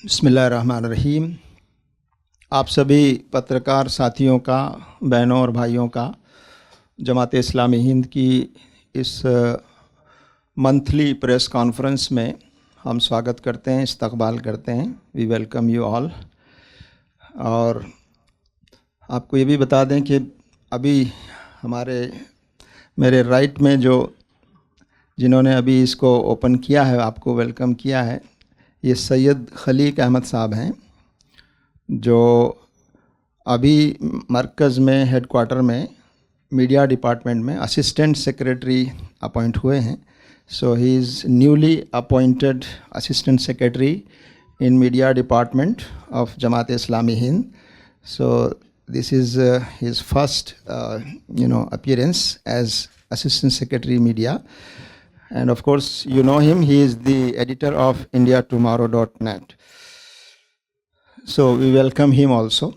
बिस्मिल्लाहिर्रहमानिर्रहीम। आप सभी पत्रकार साथियों का, बहनों और भाइयों का जमात इस्लामी हिंद की इस मंथली प्रेस कॉन्फ्रेंस में हम स्वागत करते हैं, इस्तकबाल करते हैं। We welcome you all. और आपको ये भी बता दें कि अभी मेरे राइट में जिन्होंने अभी इसको ओपन किया है, आपको वेलकम किया है, ये सैयद खलीक अहमद साहब हैं, जो अभी मरकज़ में हेडक्वार्टर में मीडिया डिपार्टमेंट में असिस्टेंट सेक्रेटरी अपॉइंट हुए हैं। So he is newly appointed assistant secretary in media department of Jamaat Islami Hind. So this is his first appearance as assistant secretary media, and of course you know him, he is the editor of indiatomorrow.net, so we welcome him also.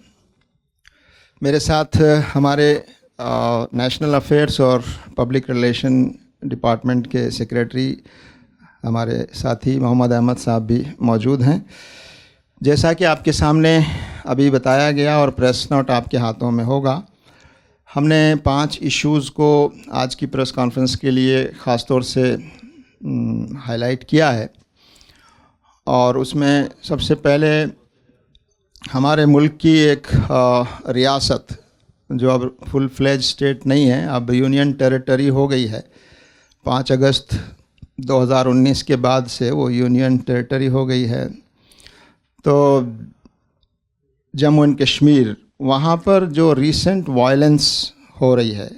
मेरे साथ हमारे national affairs और public relation department के secretary हमारे साथी मोहम्मद अहमद साहब भी मौजूद हैं। जैसा कि आपके सामने अभी बताया गया और प्रेस नोट आपके हाथों में होगा, हमने 5 इश्यूज़ को आज की प्रेस कॉन्फ्रेंस के लिए ख़ास तौर से हाईलाइट किया है। और उसमें सबसे पहले हमारे मुल्क की एक रियासत, जो अब फुल फ्लेज स्टेट नहीं है, अब यूनियन टेरिटरी हो गई है। 5 अगस्त 2019 के बाद से वो यूनियन टेरिटरी हो गई है। तो जम्मू एंड कश्मीर, वहाँ पर जो रीसेंट वायलेंस हो रही है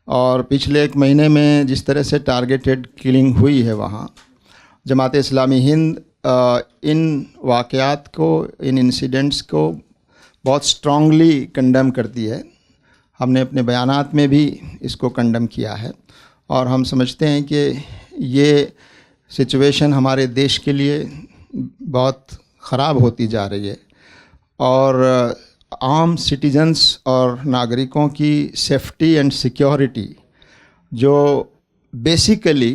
और पिछले 1 महीने में जिस तरह से टारगेटेड किलिंग हुई है, वहाँ जमात इस्लामी हिंद इन वाक़यात को, इन इंसिडेंट्स को बहुत स्ट्रांगली कंडेम करती है। हमने अपने बयानात में भी इसको कंडेम किया है और हम समझते हैं कि ये सिचुएशन हमारे देश के लिए बहुत ख़राब होती जा रही है और आम सिटीजन्स और नागरिकों की सेफ्टी एंड सिक्योरिटी, जो बेसिकली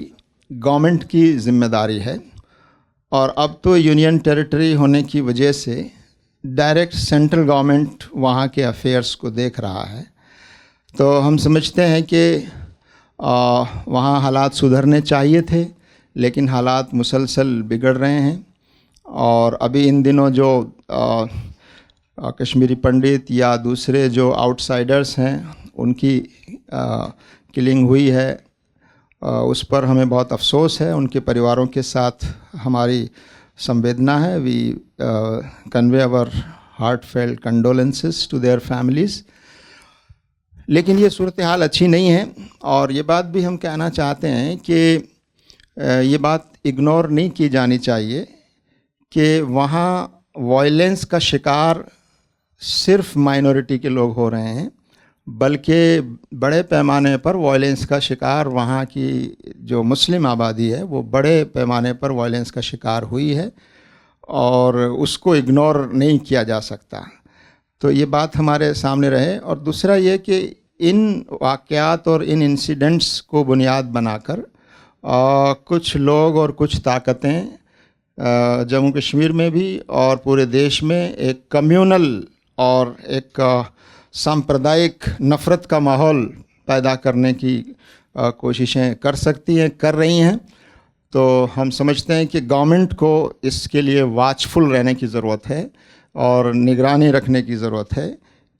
गवर्नमेंट की ज़िम्मेदारी है, और अब तो यूनियन टेरिटरी होने की वजह से डायरेक्ट सेंट्रल गवर्नमेंट वहाँ के अफेयर्स को देख रहा है। तो हम समझते हैं कि वहाँ हालात सुधरने चाहिए थे, लेकिन हालात मुसलसल बिगड़ रहे हैं। और अभी इन दिनों जो कश्मीरी पंडित या दूसरे जो आउटसाइडर्स हैं, उनकी किलिंग हुई है, उस पर हमें बहुत अफसोस है। उनके परिवारों के साथ हमारी संवेदना है। We convey our heartfelt condolences to their families. लेकिन ये सूरत हाल अच्छी नहीं है और ये बात भी हम कहना चाहते हैं कि ये बात इग्नोर नहीं की जानी चाहिए कि वहाँ वायलेंस का शिकार सिर्फ माइनॉरिटी के लोग हो रहे हैं, बल्कि बड़े पैमाने पर वायलेंस का शिकार वहाँ की जो मुस्लिम आबादी है, वो बड़े पैमाने पर वायलेंस का शिकार हुई है और उसको इग्नोर नहीं किया जा सकता। तो ये बात हमारे सामने रहे। और दूसरा ये कि इन वाक़यात और इन इंसिडेंट्स को बुनियाद बनाकर कुछ लोग और कुछ ताकतें जम्मू कश्मीर में भी और पूरे देश में एक कम्युनल और एक सांप्रदायिक नफ़रत का माहौल पैदा करने की कोशिशें कर सकती हैं, कर रही हैं। तो हम समझते हैं कि गवर्नमेंट को इसके लिए वाचफुल रहने की ज़रूरत है और निगरानी रखने की ज़रूरत है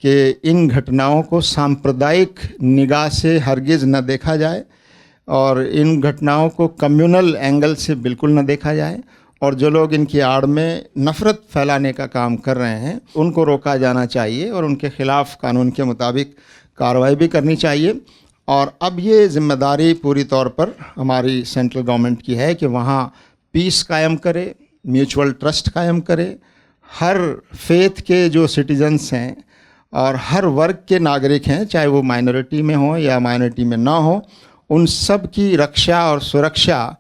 कि इन घटनाओं को सांप्रदायिक निगाह से हरगिज़ न देखा जाए और इन घटनाओं को कम्युनल एंगल से बिल्कुल न देखा जाए। और जो लोग इनकी आड़ में नफ़रत फैलाने का काम कर रहे हैं, उनको रोका जाना चाहिए और उनके ख़िलाफ़ कानून के मुताबिक कार्रवाई भी करनी चाहिए। और अब ये ज़िम्मेदारी पूरी तौर पर हमारी सेंट्रल गवर्नमेंट की है कि वहाँ पीस कायम करे, म्यूचुअल ट्रस्ट कायम करे। हर फेथ के जो सिटीजन्स हैं और हर वर्ग के नागरिक हैं, चाहे वो माइनॉरिटी में हो या माइनॉरिटी में ना हो, उन सब की रक्षा और सुरक्षा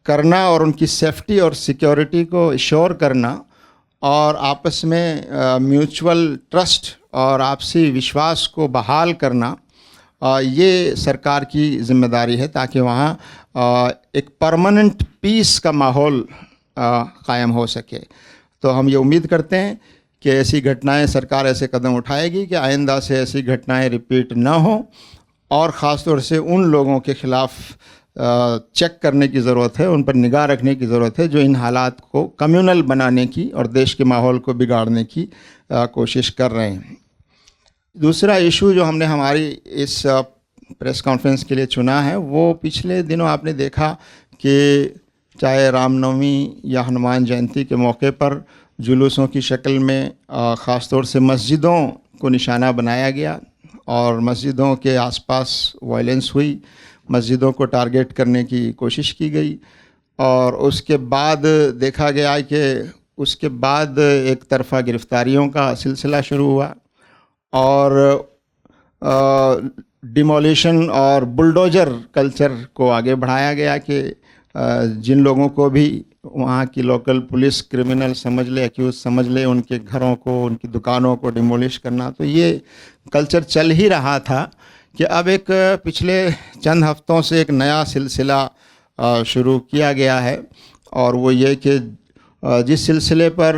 करना और उनकी सेफ्टी और सिक्योरिटी को इश्योर करना और आपस में म्यूचुअल ट्रस्ट और आपसी विश्वास को बहाल करना, ये सरकार की ज़िम्मेदारी है, ताकि वहाँ एक परमानेंट पीस का माहौल कायम हो सके। तो हम ये उम्मीद करते हैं कि ऐसी घटनाएं, सरकार ऐसे कदम उठाएगी कि आइंदा से ऐसी घटनाएं रिपीट ना हो, और ख़ास तौर से उन लोगों के ख़िलाफ़ चेक करने की ज़रूरत है, उन पर निगाह रखने की ज़रूरत है जो इन हालात को कम्युनल बनाने की और देश के माहौल को बिगाड़ने की कोशिश कर रहे हैं। दूसरा इशू जो हमने हमारी इस प्रेस कॉन्फ्रेंस के लिए चुना है, वो पिछले दिनों आपने देखा कि चाहे रामनवमी या हनुमान जयंती के मौके पर जुलूसों की शक्ल में ख़ास तौर से मस्जिदों को निशाना बनाया गया और मस्जिदों के आसपास वायलेंस हुई, मस्जिदों को टारगेट करने की कोशिश की गई, और उसके बाद देखा गया कि उसके बाद एक तरफ़ा गिरफ़्तारियों का सिलसिला शुरू हुआ और डिमोलिशन और बुलडोज़र कल्चर को आगे बढ़ाया गया कि जिन लोगों को भी वहाँ की लोकल पुलिस क्रिमिनल समझ ले, एक्यूज समझ ले, उनके घरों को, उनकी दुकानों को डिमोलिश करना। तो ये कल्चर चल ही रहा था कि अब एक पिछले चंद हफ्तों से एक नया सिलसिला शुरू किया गया है, और वो ये कि जिस सिलसिले पर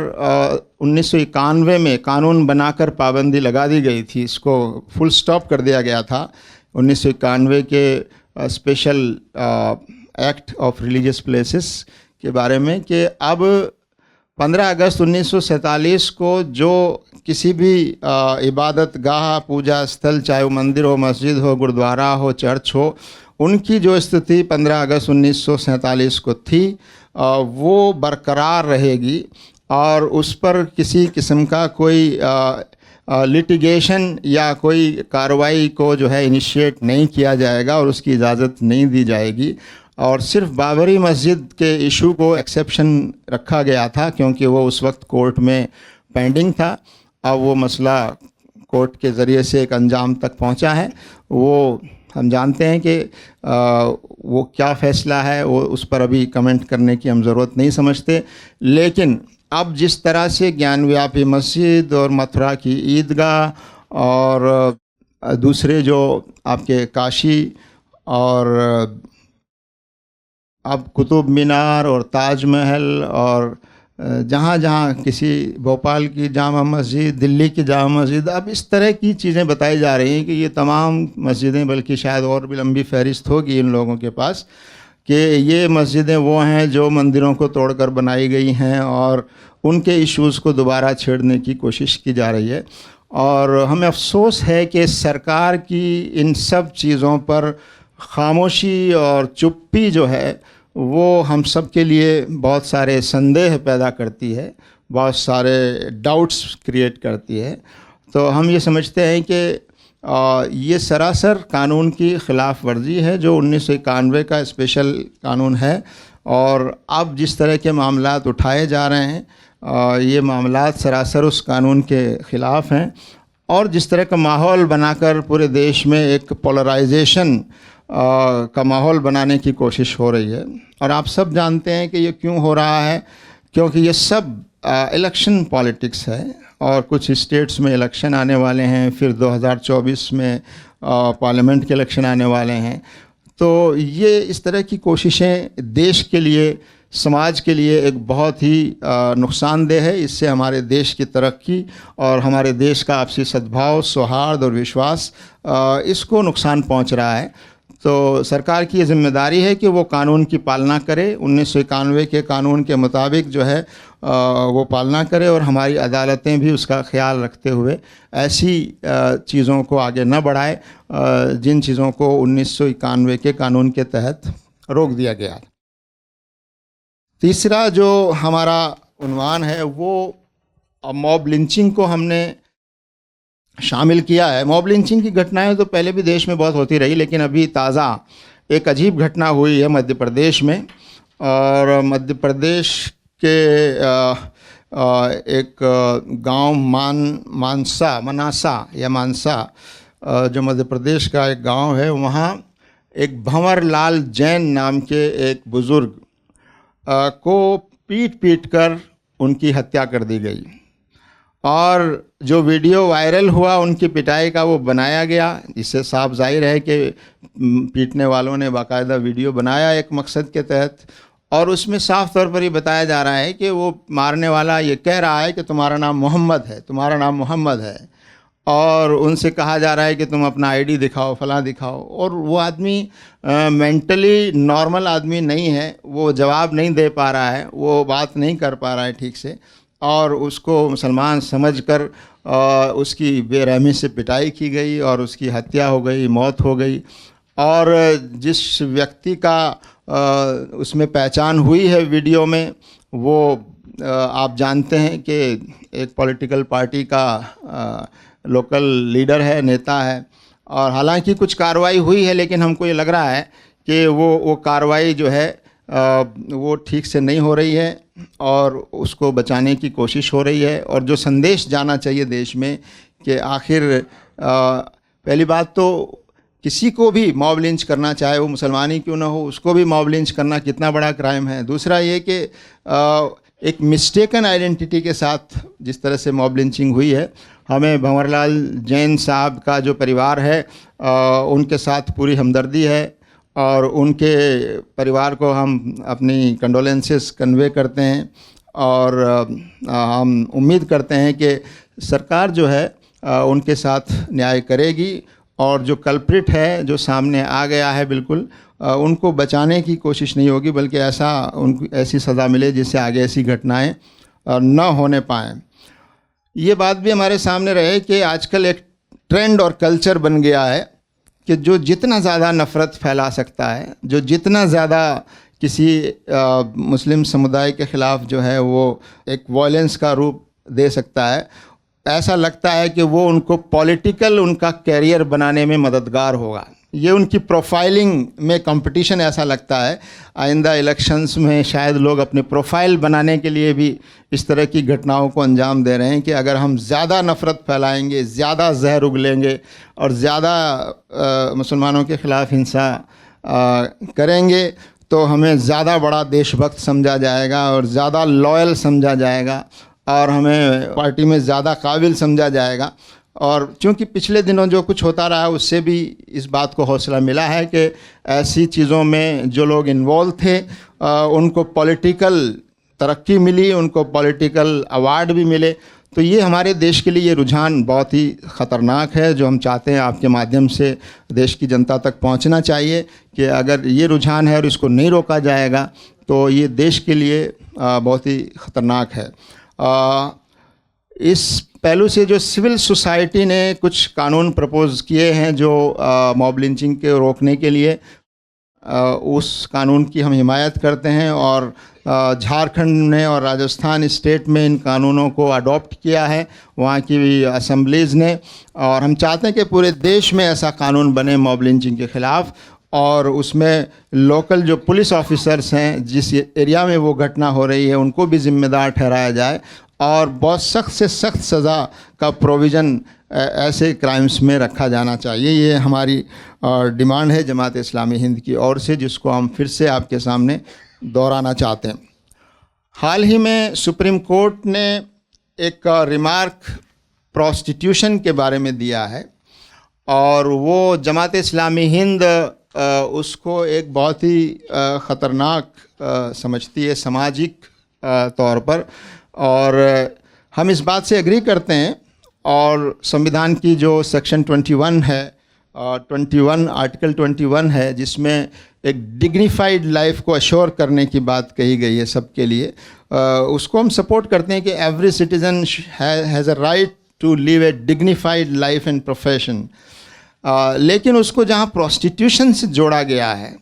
1991 में कानून बनाकर पाबंदी लगा दी गई थी, इसको फुल स्टॉप कर दिया गया था 1991 के special act of religious places के बारे में, कि अब 15 अगस्त 1947 को जो किसी भी इबादत गाह, पूजा स्थल, चाहे वो मंदिर हो, मस्जिद हो, गुरुद्वारा हो, चर्च हो, उनकी जो स्थिति 15 अगस्त 1947 को थी वो बरकरार रहेगी और उस पर किसी किस्म का कोई लिटिगेशन या कोई कार्रवाई को जो है इनिशिएट नहीं किया जाएगा और उसकी इजाज़त नहीं दी जाएगी। और सिर्फ बाबरी मस्जिद के इशू को एक्सेप्शन रखा गया था क्योंकि वो उस वक्त कोर्ट में पेंडिंग था। अब वो मसला कोर्ट के ज़रिए से एक अंजाम तक पहुंचा है। वो हम जानते हैं कि वो क्या फ़ैसला है, वो उस पर अभी कमेंट करने की हम ज़रूरत नहीं समझते। लेकिन अब जिस तरह से ज्ञानव्यापी मस्जिद और मथुरा की ईदगाह और दूसरे जो आपके काशी और अब कुतुब मीनार और ताजमहल और जहाँ जहाँ किसी भोपाल की जामा मस्जिद, दिल्ली की जामा मस्जिद, अब इस तरह की चीज़ें बताई जा रही हैं कि ये तमाम मस्जिदें, बल्कि शायद और भी लंबी फहरिस्त होगी इन लोगों के पास, कि ये मस्जिदें वो हैं जो मंदिरों को तोड़कर बनाई गई हैं और उनके इश्यूज़ को दोबारा छेड़ने की कोशिश की जा रही है। और हमें अफसोस है कि सरकार की इन सब चीज़ों पर खामोशी और चुप्पी जो है वो हम सब के लिए बहुत सारे संदेह पैदा करती है, बहुत सारे डाउट्स क्रिएट करती है। तो हम ये समझते हैं कि ये सरासर कानून की ख़िलाफ़ वर्जी है जो 1991 का स्पेशल कानून है। और अब जिस तरह के मामलात उठाए जा रहे हैं ये मामलात सरासर उस कानून के ख़िलाफ़ हैं और जिस तरह का माहौल बनाकर पूरे देश में एक पोलराइजेशन का माहौल बनाने की कोशिश हो रही है। और आप सब जानते हैं कि ये क्यों हो रहा है, क्योंकि ये सब इलेक्शन पॉलिटिक्स है और कुछ स्टेट्स में इलेक्शन आने वाले हैं, फिर 2024 में पार्लियामेंट के इलेक्शन आने वाले हैं। तो ये इस तरह की कोशिशें देश के लिए, समाज के लिए एक बहुत ही नुकसानदेह है। इससे हमारे देश की तरक्की और हमारे देश का आपसी सद्भाव, सौहार्द और विश्वास इसको नुकसान पहुंच रहा है। तो सरकार की ये जिम्मेदारी है कि वो कानून की पालना करे, 1991 के कानून के मुताबिक जो है वो पालना करे और हमारी अदालतें भी उसका ख्याल रखते हुए ऐसी चीज़ों को आगे न बढ़ाए जिन चीज़ों को 1991 के कानून के तहत रोक दिया गया। तीसरा जो हमारा उन्वान है वो मॉब लिंचिंग को हमने शामिल किया है। मॉब लिंचिंग की घटनाएं तो पहले भी देश में बहुत होती रही, लेकिन अभी ताज़ा एक अजीब घटना हुई है मध्य प्रदेश में। और मध्य प्रदेश के एक गांव मानसा जो मध्य प्रदेश का एक गांव है, वहाँ एक भंवर लाल जैन नाम के एक बुज़ुर्ग को पीट कर उनकी हत्या कर दी गई। और जो वीडियो वायरल हुआ उनकी पिटाई का वो बनाया गया, इससे साफ जाहिर है कि पीटने वालों ने बाकायदा वीडियो बनाया एक मकसद के तहत और उसमें साफ तौर पर ये बताया जा रहा है कि वो मारने वाला ये कह रहा है कि तुम्हारा नाम मोहम्मद है, तुम्हारा नाम मोहम्मद है, और उनसे कहा जा रहा है कि तुम अपना आईडी दिखाओ, फलां दिखाओ। और वो आदमी मेंटली नॉर्मल आदमी नहीं है, वो जवाब नहीं दे पा रहा है, वो बात नहीं कर पा रहा है ठीक से, और उसको मुसलमान समझकर उसकी बेरहमी से पिटाई की गई और उसकी हत्या हो गई, मौत हो गई। और जिस व्यक्ति का उसमें पहचान हुई है वीडियो में, वो आप जानते हैं कि एक पॉलिटिकल पार्टी का लोकल लीडर है, नेता है। और हालांकि कुछ कार्रवाई हुई है, लेकिन हमको ये लग रहा है कि वो कार्रवाई जो है वो ठीक से नहीं हो रही है और उसको बचाने की कोशिश हो रही है। और जो संदेश जाना चाहिए देश में कि आखिर पहली बात तो किसी को भी मॉब लिंच करना, चाहे वो मुसलमान ही क्यों ना हो, उसको भी मॉब लिंच करना कितना बड़ा क्राइम है। दूसरा ये कि एक मिस्टेकन आइडेंटिटी के साथ जिस तरह से मॉब लिंचिंग हुई है, हमें भंवरलाल जैन साहब का जो परिवार है उनके साथ पूरी हमदर्दी है और उनके परिवार को हम अपनी कंडोलेंसेस कन्वे करते हैं। और हम उम्मीद करते हैं कि सरकार जो है उनके साथ न्याय करेगी और जो कल्प्रिट है, जो सामने आ गया है, बिल्कुल उनको बचाने की कोशिश नहीं होगी, बल्कि उनको ऐसी सज़ा मिले जिससे आगे ऐसी घटनाएं न होने पाएँ। ये बात भी हमारे सामने रहे कि आजकल एक ट्रेंड और कल्चर बन गया है कि जो जितना ज़्यादा नफ़रत फैला सकता है, जो जितना ज़्यादा किसी मुस्लिम समुदाय के ख़िलाफ़ जो है वो एक वॉयलेंस का रूप दे सकता है, ऐसा लगता है कि वो उनको पॉलिटिकल उनका कैरियर बनाने में मददगार होगा। ये उनकी प्रोफाइलिंग में कंपटीशन ऐसा लगता है। आइंदा इलेक्शंस में शायद लोग अपने प्रोफाइल बनाने के लिए भी इस तरह की घटनाओं को अंजाम दे रहे हैं कि अगर हम ज़्यादा नफ़रत फैलाएंगे, ज़्यादा जहर उगलेंगे और ज़्यादा मुसलमानों के ख़िलाफ़ हिंसा करेंगे तो हमें ज़्यादा बड़ा देशभक्त समझा जाएगा और ज़्यादा लॉयल समझा जाएगा और हमें पार्टी में ज़्यादा काबिल समझा जाएगा। और चूँकि पिछले दिनों जो कुछ होता रहा उससे भी इस बात को हौसला मिला है कि ऐसी चीज़ों में जो लोग इन्वॉल्व थे उनको पॉलिटिकल तरक्की मिली, उनको पॉलिटिकल अवार्ड भी मिले। तो ये हमारे देश के लिए ये रुझान बहुत ही ख़तरनाक है, जो हम चाहते हैं आपके माध्यम से देश की जनता तक पहुंचना चाहिए कि अगर ये रुझान है और इसको नहीं रोका जाएगा तो ये देश के लिए बहुत ही ख़तरनाक है। इस पहलू से जो सिविल सोसाइटी ने कुछ कानून प्रपोज़ किए हैं जो मॉब लिंचिंग के रोकने के लिए, उस कानून की हम हिमायत करते हैं और झारखंड ने और राजस्थान स्टेट में इन कानूनों को अडॉप्ट किया है, वहाँ की असेंबलीज़ ने। और हम चाहते हैं कि पूरे देश में ऐसा कानून बने मॉब लिंचिंग के ख़िलाफ़ और उसमें लोकल जो पुलिस ऑफिसर्स हैं जिस एरिया में वो घटना हो रही है उनको भी ज़िम्मेदार ठहराया जाए और बहुत सख्त से सख्त सज़ा का प्रोविज़न ऐसे क्राइम्स में रखा जाना चाहिए। ये हमारी डिमांड है जमात इस्लामी हिंद की ओर से, जिसको हम फिर से आपके सामने दोहराना चाहते हैं। हाल ही में सुप्रीम कोर्ट ने एक रिमार्क प्रोस्टिट्यूशन के बारे में दिया है और वो जमात इस्लामी हिंद उसको एक बहुत ही ख़तरनाक समझती है सामाजिक तौर पर, और हम इस बात से एग्री करते हैं। और संविधान की जो सेक्शन 21 है, 21 आर्टिकल 21 है, जिसमें एक डिग्निफाइड लाइफ को अश्योर करने की बात कही गई है सबके लिए, उसको हम सपोर्ट करते हैं कि every citizen has a right to live a dignified life and profession. लेकिन उसको जहाँ प्रोस्टिट्यूशन से जोड़ा गया है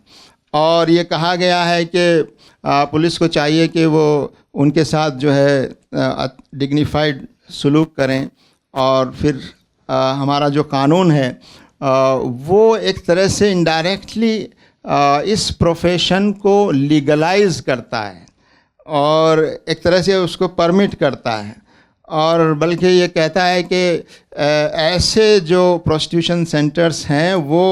और ये कहा गया है कि पुलिस को चाहिए कि वो उनके साथ जो है डिग्निफाइड सलूक करें, और फिर हमारा जो कानून है वो एक तरह से इनडायरेक्टली इस प्रोफेशन को लीगलाइज करता है और एक तरह से उसको परमिट करता है, और बल्कि ये कहता है कि ऐसे जो प्रोस्टिट्यूशन सेंटर्स हैं वो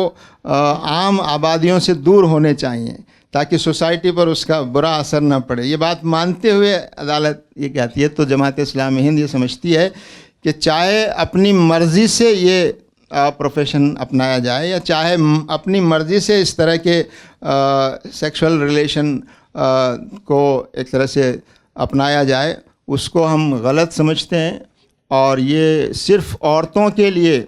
आम आबादियों से दूर होने चाहिए ताकि सोसाइटी पर उसका बुरा असर न पड़े। ये बात मानते हुए अदालत ये कहती है, तो जमात इस्लामी हिंद ये समझती है कि चाहे अपनी मर्ज़ी से ये प्रोफेशन अपनाया जाए या चाहे अपनी मर्ज़ी से इस तरह के सेक्सुअल रिलेशन को एक तरह से अपनाया जाए, उसको हम गलत समझते हैं। और ये सिर्फ़ औरतों के लिए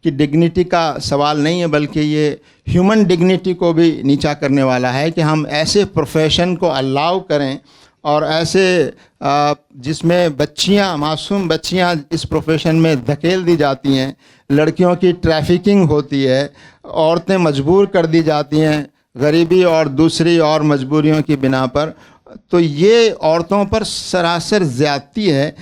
कि डिग्निटी का सवाल नहीं है, बल्कि ये ह्यूमन डिग्निटी को भी नीचा करने वाला है कि हम ऐसे प्रोफेशन को अलाउ करें और ऐसे जिसमें बच्चियां, मासूम बच्चियां इस प्रोफेशन में धकेल दी जाती हैं, लड़कियों की ट्रैफिकिंग होती है, औरतें मजबूर कर दी जाती हैं गरीबी और दूसरी और मजबूरियों की बिना पर। तो ये औरतों पर सरासर ज़्यादती है।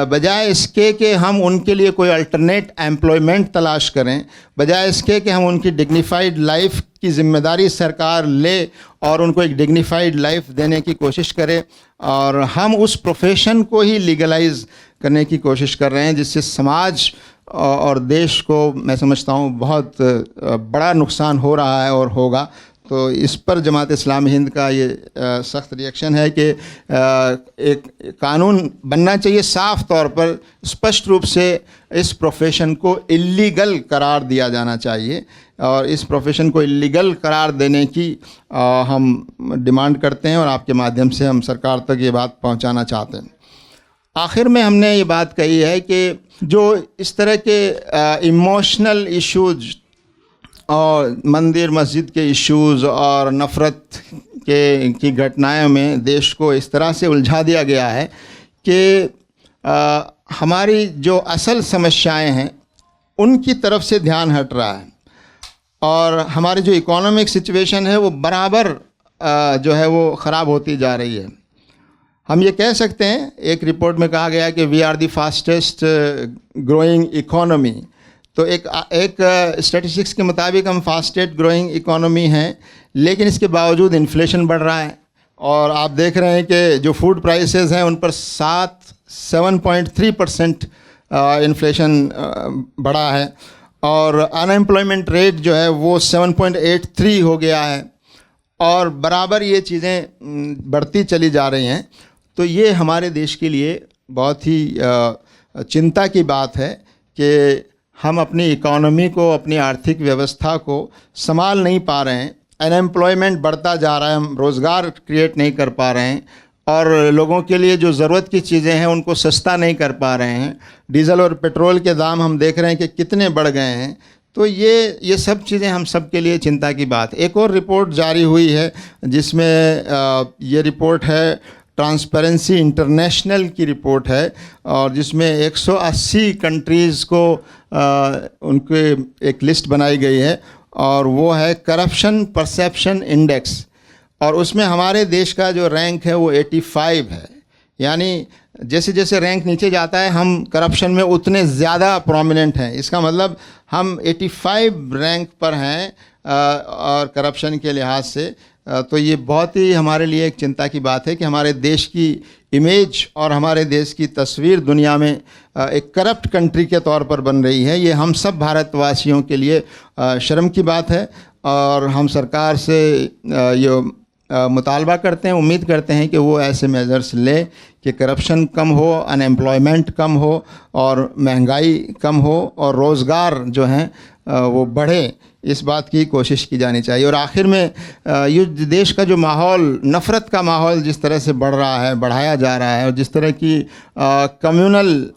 बजाय इसके कि हम उनके लिए कोई अल्टरनेट एम्प्लॉयमेंट तलाश करें, बजाय इसके कि हम उनकी डिग्निफाइड लाइफ की ज़िम्मेदारी सरकार ले और उनको एक डिग्निफाइड लाइफ देने की कोशिश करे, और हम उस प्रोफेशन को ही लीगलाइज करने की कोशिश कर रहे हैं, जिससे समाज और देश को मैं समझता हूँ बहुत बड़ा नुकसान हो रहा है और होगा। तो इस पर जमात इस्लामी हिंद का ये सख्त रिएक्शन है कि एक कानून बनना चाहिए, साफ़ तौर पर स्पष्ट रूप से इस प्रोफेशन को इल्लीगल करार दिया जाना चाहिए, और इस प्रोफेशन को इल्लीगल करार देने की हम डिमांड करते हैं और आपके माध्यम से हम सरकार तक ये बात पहुंचाना चाहते हैं। आखिर में हमने ये बात कही है कि जो इस तरह के इमोशनल इश्यूज और मंदिर मस्जिद के इश्यूज़ और नफ़रत की घटनाओं में देश को इस तरह से उलझा दिया गया है कि हमारी जो असल समस्याएं हैं उनकी तरफ से ध्यान हट रहा है, और हमारी जो इकोनॉमिक सिचुएशन है वो बराबर जो है वो ख़राब होती जा रही है। हम ये कह सकते हैं, एक रिपोर्ट में कहा गया कि we are the fastest growing economy. तो एक स्टैटिस्टिक्स के मुताबिक हम फास्टेस्ट ग्रोइंग इकोनॉमी हैं, लेकिन इसके बावजूद इन्फ्लेशन बढ़ रहा है, और आप देख रहे हैं कि जो फूड प्राइसेस हैं उन पर 7.3% इन्फ्लेशन बढ़ा है, और अनएम्प्लॉयमेंट रेट जो है वो 7.83 हो गया है, और बराबर ये चीज़ें बढ़ती चली जा रही हैं। तो ये हमारे देश के लिए बहुत ही चिंता की बात है कि हम अपनी इकोनॉमी को, अपनी आर्थिक व्यवस्था को संभाल नहीं पा रहे हैं। अनएम्प्लॉयमेंट बढ़ता जा रहा है, हम रोज़गार क्रिएट नहीं कर पा रहे हैं, और लोगों के लिए जो ज़रूरत की चीज़ें हैं उनको सस्ता नहीं कर पा रहे हैं। डीजल और पेट्रोल के दाम हम देख रहे हैं कि कितने बढ़ गए हैं। तो ये सब चीज़ें हम सब के लिए चिंता की बात। एक और रिपोर्ट जारी हुई है जिसमें ये रिपोर्ट है, ट्रांसपेरेंसी इंटरनेशनल की रिपोर्ट है, और जिसमें 180 कंट्रीज़ को उनके एक लिस्ट बनाई गई है, और वो है करप्शन परसेप्शन इंडेक्स, और उसमें हमारे देश का जो रैंक है वो 85 है। यानी जैसे जैसे रैंक नीचे जाता है हम करप्शन में उतने ज़्यादा प्रोमिनेंट हैं। इसका मतलब हम 85 रैंक पर हैं और करप्शन के लिहाज से। तो ये बहुत ही हमारे लिए एक चिंता की बात है कि हमारे देश की इमेज और हमारे देश की तस्वीर दुनिया में एक करप्ट कंट्री के तौर पर बन रही है। ये हम सब भारतवासियों के लिए शर्म की बात है, और हम सरकार से ये मुतालबा करते हैं, उम्मीद करते हैं कि वो ऐसे मेजर्स ले कि करप्शन कम हो, अनएम्प्लॉयमेंट कम हो, और महंगाई कम हो, और रोज़गार जो हैं वो बढ़े। इस बात की कोशिश की जानी चाहिए। और आखिर में ये देश का जो माहौल, नफ़रत का माहौल जिस तरह से बढ़ रहा है, बढ़ाया जा रहा है, और जिस तरह की कम्युनल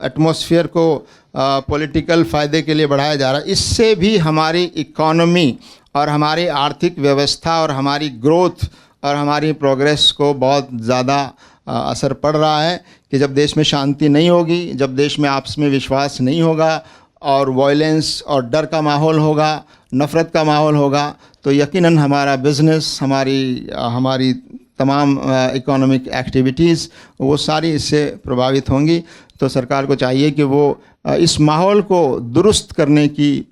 एटमॉस्फेयर को पॉलिटिकल फ़ायदे के लिए बढ़ाया जा रहा है, इससे भी हमारी इकॉनमी और हमारी आर्थिक व्यवस्था और हमारी ग्रोथ और हमारी प्रोग्रेस को बहुत ज़्यादा असर पड़ रहा है। कि जब देश में शांति नहीं होगी, जब देश में आपस में विश्वास नहीं होगा, और वायलेंस और डर का माहौल होगा, नफ़रत का माहौल होगा, तो यकीनन हमारा बिज़नेस, हमारी तमाम इकोनॉमिक एक्टिविटीज़ वो सारी इससे प्रभावित होंगी। तो सरकार को चाहिए कि वो इस माहौल को दुरुस्त करने की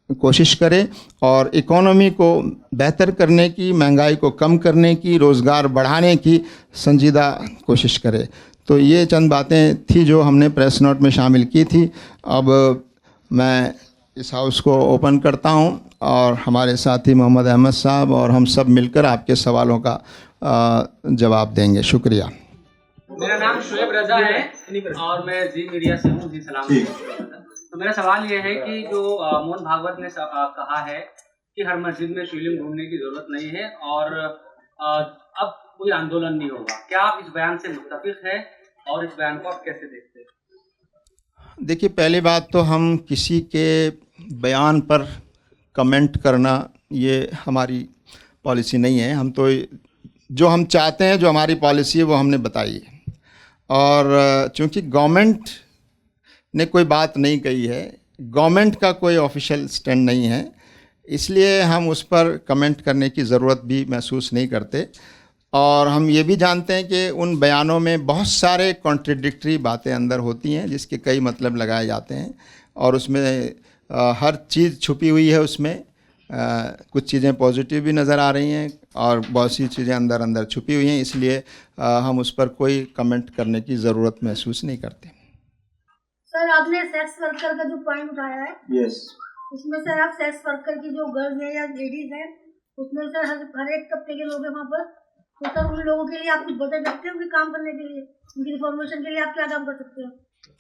कोशिश करे, और इकोनॉमी को बेहतर करने की, महंगाई को कम करने की, रोज़गार बढ़ाने की संजीदा कोशिश करे। तो ये चंद बातें थी जो हमने प्रेस नोट में शामिल की थी। अब मैं इस हाउस को ओपन करता हूं, और हमारे साथी मोहम्मद अहमद साहब और हम सब मिलकर आपके सवालों का जवाब देंगे। शुक्रिया। मेरा नाम शुएब रज़ा है और मैं जी मीडिया से हूँ। जी सलाम। तो मेरा सवाल ये है कि जो मोहन भागवत ने कहा है कि हर मस्जिद में शिवलिंग ढूंढने की ज़रूरत नहीं है, और अब कोई आंदोलन नहीं होगा, क्या आप इस बयान से मुत्तफिक हैं और इस बयान को आप कैसे देखते हैं? देखिए, पहली बात तो हम किसी के बयान पर कमेंट करना ये हमारी पॉलिसी नहीं है। हम तो जो हम चाहते हैं, जो हमारी पॉलिसी है वो हमने बताई है। और चूंकि गवर्नमेंट ने कोई बात नहीं कही है, गवर्नमेंट का कोई ऑफिशियल स्टैंड नहीं है, इसलिए हम उस पर कमेंट करने की ज़रूरत भी महसूस नहीं करते। और हम ये भी जानते हैं कि उन बयानों में बहुत सारे कॉन्ट्रडिक्टरी बातें अंदर होती हैं जिसके कई मतलब लगाए जाते हैं और उसमें हर चीज़ छुपी हुई है। उसमें कुछ चीज़ें पॉजिटिव भी नज़र आ रही हैं और बहुत सी चीज़ें अंदर अंदर छुपी हुई हैं, इसलिए हम उस पर कोई कमेंट करने की ज़रूरत महसूस नहीं करते। सर, आपने सेक्स वर्कर का जो पॉइंट उठाया है, यस, उसमें सर आप सेक्स वर्कर की जो गर्ल्स है या लेडीज है, उसमें सर हर एक तबके के लोग हैं वहाँ पर, तो सर उन लोगों के लिए आप कुछ बता सकते हैं उनके काम करने के लिए, उनकी रिफॉर्मेशन के लिए आप क्या काम कर सकते हैं?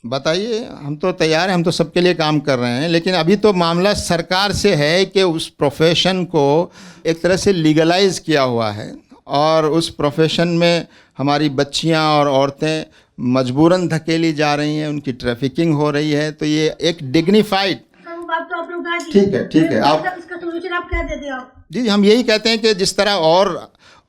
बताइए, हम तो तैयार हैं, हम तो सबके लिए काम कर रहे हैं। लेकिन अभी तो मामला सरकार से है कि उस प्रोफेशन को एक तरह से लीगलाइज किया हुआ है और उस प्रोफेशन में हमारी बच्चियां और औरतें मजबूरन धकेली जा रही हैं, उनकी ट्रैफिकिंग हो रही है। तो ये एक डिग्निफाइड, सर वो बात तो आपने उठा दी, ठीक है, आप इसका सोल्यूशन आप क्या देते हैं आप? जी, हम यही कहते हैं कि जिस तरह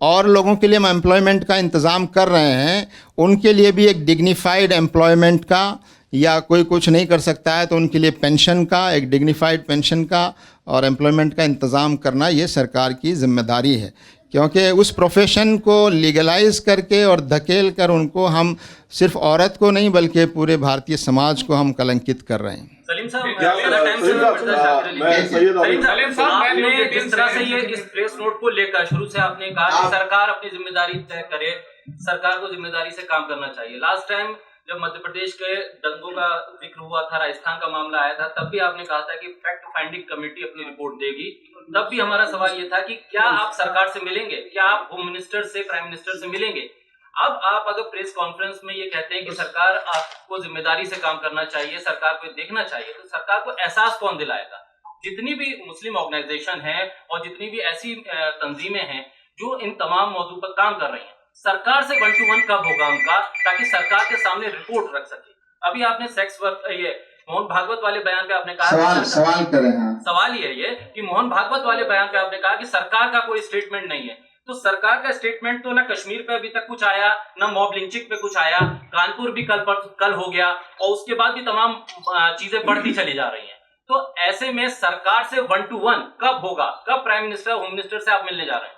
और लोगों के लिए हम एम्प्लॉयमेंट का इंतज़ाम कर रहे हैं, उनके लिए भी एक डिग्निफाइड एम्प्लॉयमेंट का, या कोई कुछ नहीं कर सकता है तो उनके लिए पेंशन का, एक डिग्निफाइड पेंशन का और एम्प्लॉयमेंट का इंतज़ाम करना ये सरकार की जिम्मेदारी है। क्योंकि उस प्रोफेशन को लीगलाइज करके और धकेल कर उनको हम सिर्फ औरत को नहीं बल्कि पूरे भारतीय समाज को हम कलंकित कर रहे हैं। सलीम साहब, आपने जिस तरह से ये इस प्रेस नोट को लेकर शुरू से आपने कहा कि सरकार अपनी जिम्मेदारी तय करे, सरकार को जिम्मेदारी से काम करना चाहिए। लास्ट टाइम जब मध्य प्रदेश के दंगों का जिक्र हुआ था, राजस्थान का मामला आया था, तब भी आपने कहा था कि फैक्ट फाइंडिंग कमेटी अपनी रिपोर्ट देगी। तब भी हमारा सवाल ये था कि क्या आप सरकार से मिलेंगे, क्या आप होम मिनिस्टर से, प्राइम मिनिस्टर से मिलेंगे? अब आप अगर प्रेस कॉन्फ्रेंस में ये कहते हैं कि सरकार आपको जिम्मेदारी से काम करना चाहिए, सरकार को देखना चाहिए, तो सरकार को एहसास कौन दिलाएगा? जितनी भी मुस्लिम ऑर्गेनाइजेशन है और जितनी भी ऐसी तंजीमें हैं जो इन तमाम मौजू पर काम कर रही हैं, सरकार से 1 to 1 कब होगा उनका, ताकि सरकार के सामने रिपोर्ट रख सके? अभी आपने सेक्स वर्क, ये मोहन भागवत वाले बयान पे आपने कहा, सवाल करें, हाँ। सवाल ये है कि मोहन भागवत वाले बयान पे आपने कहा कि सरकार का कोई स्टेटमेंट नहीं है। तो सरकार का स्टेटमेंट तो ना कश्मीर पे अभी तक कुछ आया, ना मॉब लिंचिंग पे कुछ आया, कानपुर भी कल हो गया और उसके बाद भी तमाम चीजें बढ़ती चली जा रही हैं। तो ऐसे में सरकार से 1 to 1 कब होगा? कब प्राइम मिनिस्टर, होम मिनिस्टर से आप मिलने जा रहे हैं?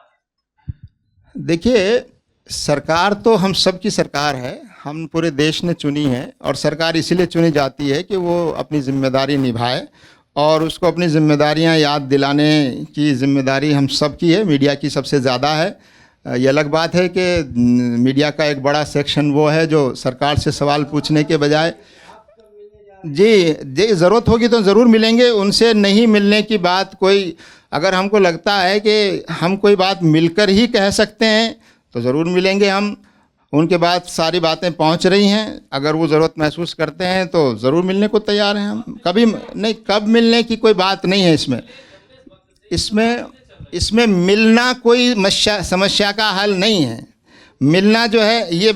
देखिए, सरकार तो हम सब की सरकार है, हम पूरे देश ने चुनी है और सरकार इसीलिए चुनी जाती है कि वो अपनी जिम्मेदारी निभाए और उसको अपनी जिम्मेदारियां याद दिलाने की जिम्मेदारी हम सब की है, मीडिया की सबसे ज़्यादा है। ये अलग बात है कि मीडिया का एक बड़ा सेक्शन वो है जो सरकार से सवाल पूछने के बजाय, जी ज़रूरत होगी तो ज़रूर मिलेंगे। उनसे नहीं मिलने की बात कोई, अगर हमको लगता है कि हम कोई बात मिलकर ही कह सकते हैं तो ज़रूर मिलेंगे हम। उनके बाद सारी बातें पहुंच रही हैं, अगर वो ज़रूरत महसूस करते हैं तो ज़रूर मिलने को तैयार हैं हम। कभी नहीं, कब मिलने की कोई बात नहीं है इसमें मिलना कोई समस्या का हल नहीं है। मिलना जो है ये,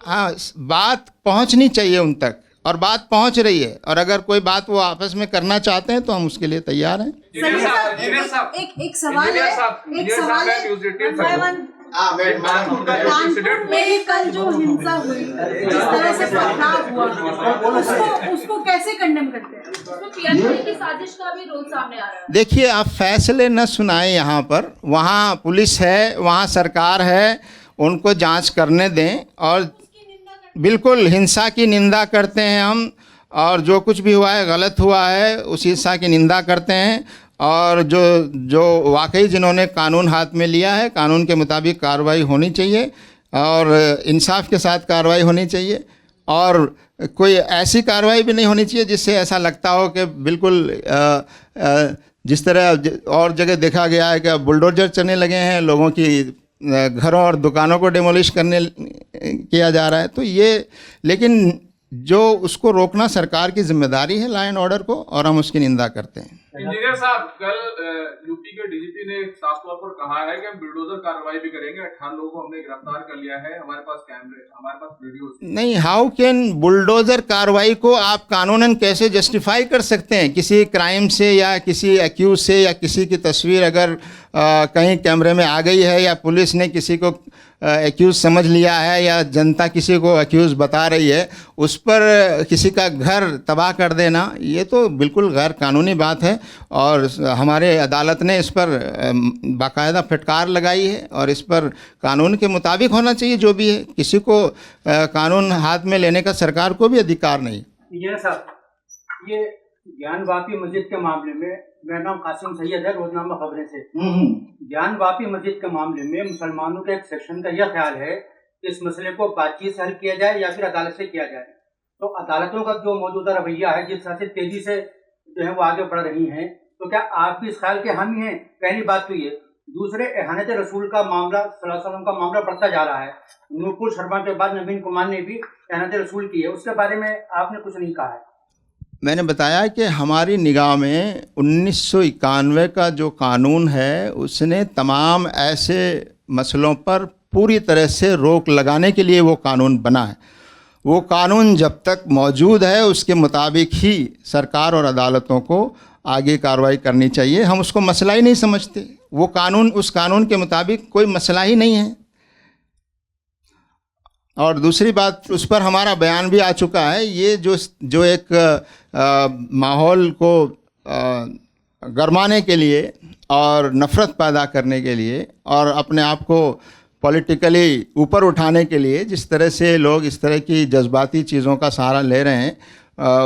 हाँ, बात पहुंचनी चाहिए उन तक और बात पहुंच रही है, और अगर कोई बात वो आपस में करना चाहते हैं तो हम उसके लिए तैयार हैं। एक सवाल है, कानपुर में कल जो हिंसा हुई, जिस तरह से पथराव हुआ, उसको कैसे कंडेम करते हैं? तो पीएम की साजिश का भी रोल सामने आ रहा है। देखिए, आप फैसले न सुनाएं यहाँ पर, वहाँ पुलिस है, वहाँ सरकार है, उनको जांच करने दें। और बिल्कुल हिंसा की निंदा करते हैं हम, और जो कुछ भी हुआ है गलत हुआ है, उस हिंसा की निंदा करते हैं। और जो वाकई जिन्होंने कानून हाथ में लिया है, कानून के मुताबिक कार्रवाई होनी चाहिए और इंसाफ के साथ कार्रवाई होनी चाहिए। और कोई ऐसी कार्रवाई भी नहीं होनी चाहिए जिससे ऐसा लगता हो कि बिल्कुल जिस तरह और जगह देखा गया है कि बुलडोजर चलने लगे हैं, लोगों की घरों और दुकानों को डेमोलिश किया जा रहा है। तो ये, लेकिन जो उसको रोकना सरकार की जिम्मेदारी है, लॉ एंड ऑर्डर को, और हम उसकी निंदा करते हैं। इंजीनियर साहब, कल यूपी के डीजीपी ने साफ तौर पर कहा है कि हम बुलडोजर कार्रवाई भी करेंगे। 18 लोगों को हमने गिरफ्तार कर लिया है, हमारे पास कैमरे, हमारे पास वीडियो। नहीं, हाउ कैन बुलडोजर कार्रवाई को आप कानूनन कैसे जस्टिफाई कर सकते हैं? किसी क्राइम से या किसी एक्यूज से या किसी की तस्वीर अगर कहीं कैमरे में आ गई है या पुलिस ने किसी को एक्यूज़ समझ लिया है या जनता किसी को एक्यूज़ बता रही है, उस पर किसी का घर तबाह कर देना, ये तो बिल्कुल गैर कानूनी बात है। और हमारे अदालत ने इस पर बाकायदा फटकार लगाई है और इस पर कानून के मुताबिक होना चाहिए जो भी है। किसी को कानून हाथ में लेने का सरकार को भी अधिकार नहीं। ये साहब, ये ज्ञानवापी मस्जिद के मामले में, मेरा नाम कासिम सैयद है, रोजनामा खबरें से। ज्ञानवापी मस्जिद के मामले में मुसलमानों के एक सेक्शन का यह ख्याल है कि इस मसले को बातचीत से हल किया जाए या फिर अदालत से किया जाए। तो अदालतों का जो मौजूदा रवैया है, जिस तरह से तेजी से जो है वो आगे बढ़ रही हैं, तो क्या आप भी इस ख्याल के हामी हैं? पहली बात तो ये। दूसरे, एहानत रसूल का मामला, सल्लल्लाहु अलैहि वसल्लम का मामला बढ़ता जा रहा है। नूरपुर शर्मा के बाद नवीन कुमार ने भी एहानत रसूल की है, उसके बारे में आपने कुछ नहीं कहा है। मैंने बताया कि हमारी निगाह में 1991 का जो कानून है, उसने तमाम ऐसे मसलों पर पूरी तरह से रोक लगाने के लिए वो कानून बना है। वो कानून जब तक मौजूद है उसके मुताबिक ही सरकार और अदालतों को आगे कार्रवाई करनी चाहिए। हम उसको मसला ही नहीं समझते। वो कानून, उस कानून के मुताबिक कोई मसला ही नहीं है। और दूसरी बात, उस पर हमारा बयान भी आ चुका है। ये जो एक माहौल को गरमाने के लिए और नफ़रत पैदा करने के लिए और अपने आप को पॉलिटिकली ऊपर उठाने के लिए जिस तरह से लोग इस तरह की जज्बाती चीज़ों का सहारा ले रहे हैं,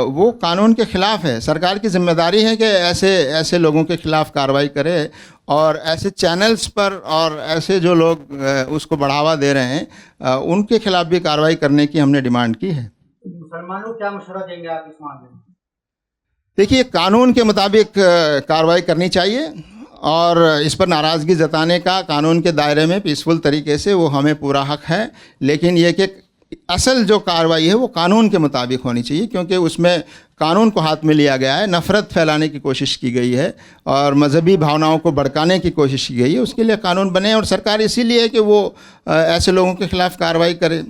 वो कानून के ख़िलाफ़ है। सरकार की जिम्मेदारी है कि ऐसे लोगों के ख़िलाफ़ कार्रवाई करे और ऐसे चैनल्स पर और ऐसे जो लोग उसको बढ़ावा दे रहे हैं उनके ख़िलाफ़ भी कार्रवाई करने की हमने डिमांड की है। मुसलमानों को क्या मशवरा देंगे आप इस मामले में? देखिए, कानून के मुताबिक कार्रवाई करनी चाहिए और इस पर नाराज़गी जताने का कानून के दायरे में पीसफुल तरीके से वो हमें पूरा हक है। लेकिन ये कि असल जो कार्रवाई है वो कानून के मुताबिक होनी चाहिए, क्योंकि उसमें कानून को हाथ में लिया गया है, नफ़रत फैलाने की कोशिश की गई है और मजहबी भावनाओं को भड़काने की कोशिश की गई है। उसके लिए कानून बने और सरकार इसीलिए है कि वो ऐसे लोगों के ख़िलाफ़ कार्रवाई करे।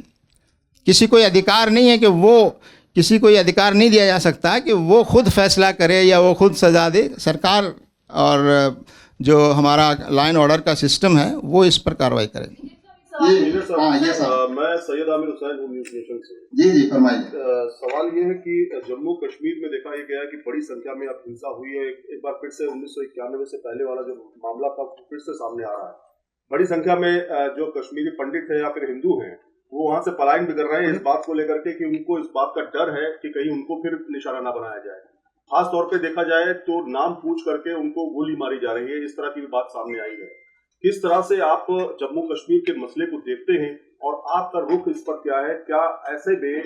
किसी को अधिकार नहीं है कि किसी को ये अधिकार नहीं दिया जा सकता कि वो खुद फैसला करे या वो खुद सज़ा दे। सरकार और जो हमारा लाइन ऑर्डर का सिस्टम है वो इस पर कार्रवाई करे। मैं सैयद आमिर हुसैन हूँ न्यूज़ नेशन से। जी फरमाइए। सवाल ये है कि जम्मू कश्मीर में देखा गया कि बड़ी संख्या में अब हिंसा हुई है। एक बार फिर से 1991 से पहले वाला जो मामला था फिर से सामने आ रहा है। बड़ी संख्या में जो कश्मीरी पंडित है या फिर हिंदू हैं वो वहाँ से पलायन भी कर रहे हैं इस बात को लेकर के कि उनको इस बात का डर है कि कहीं उनको फिर निशाना ना बनाया जाए। खास तौर पे देखा जाए तो नाम पूछ करके उनको गोली मारी जा रही है, इस तरह की भी बात सामने आई है। किस तरह से आप जम्मू कश्मीर के मसले को देखते हैं और आपका रुख इस पर क्या है? क्या ऐसे में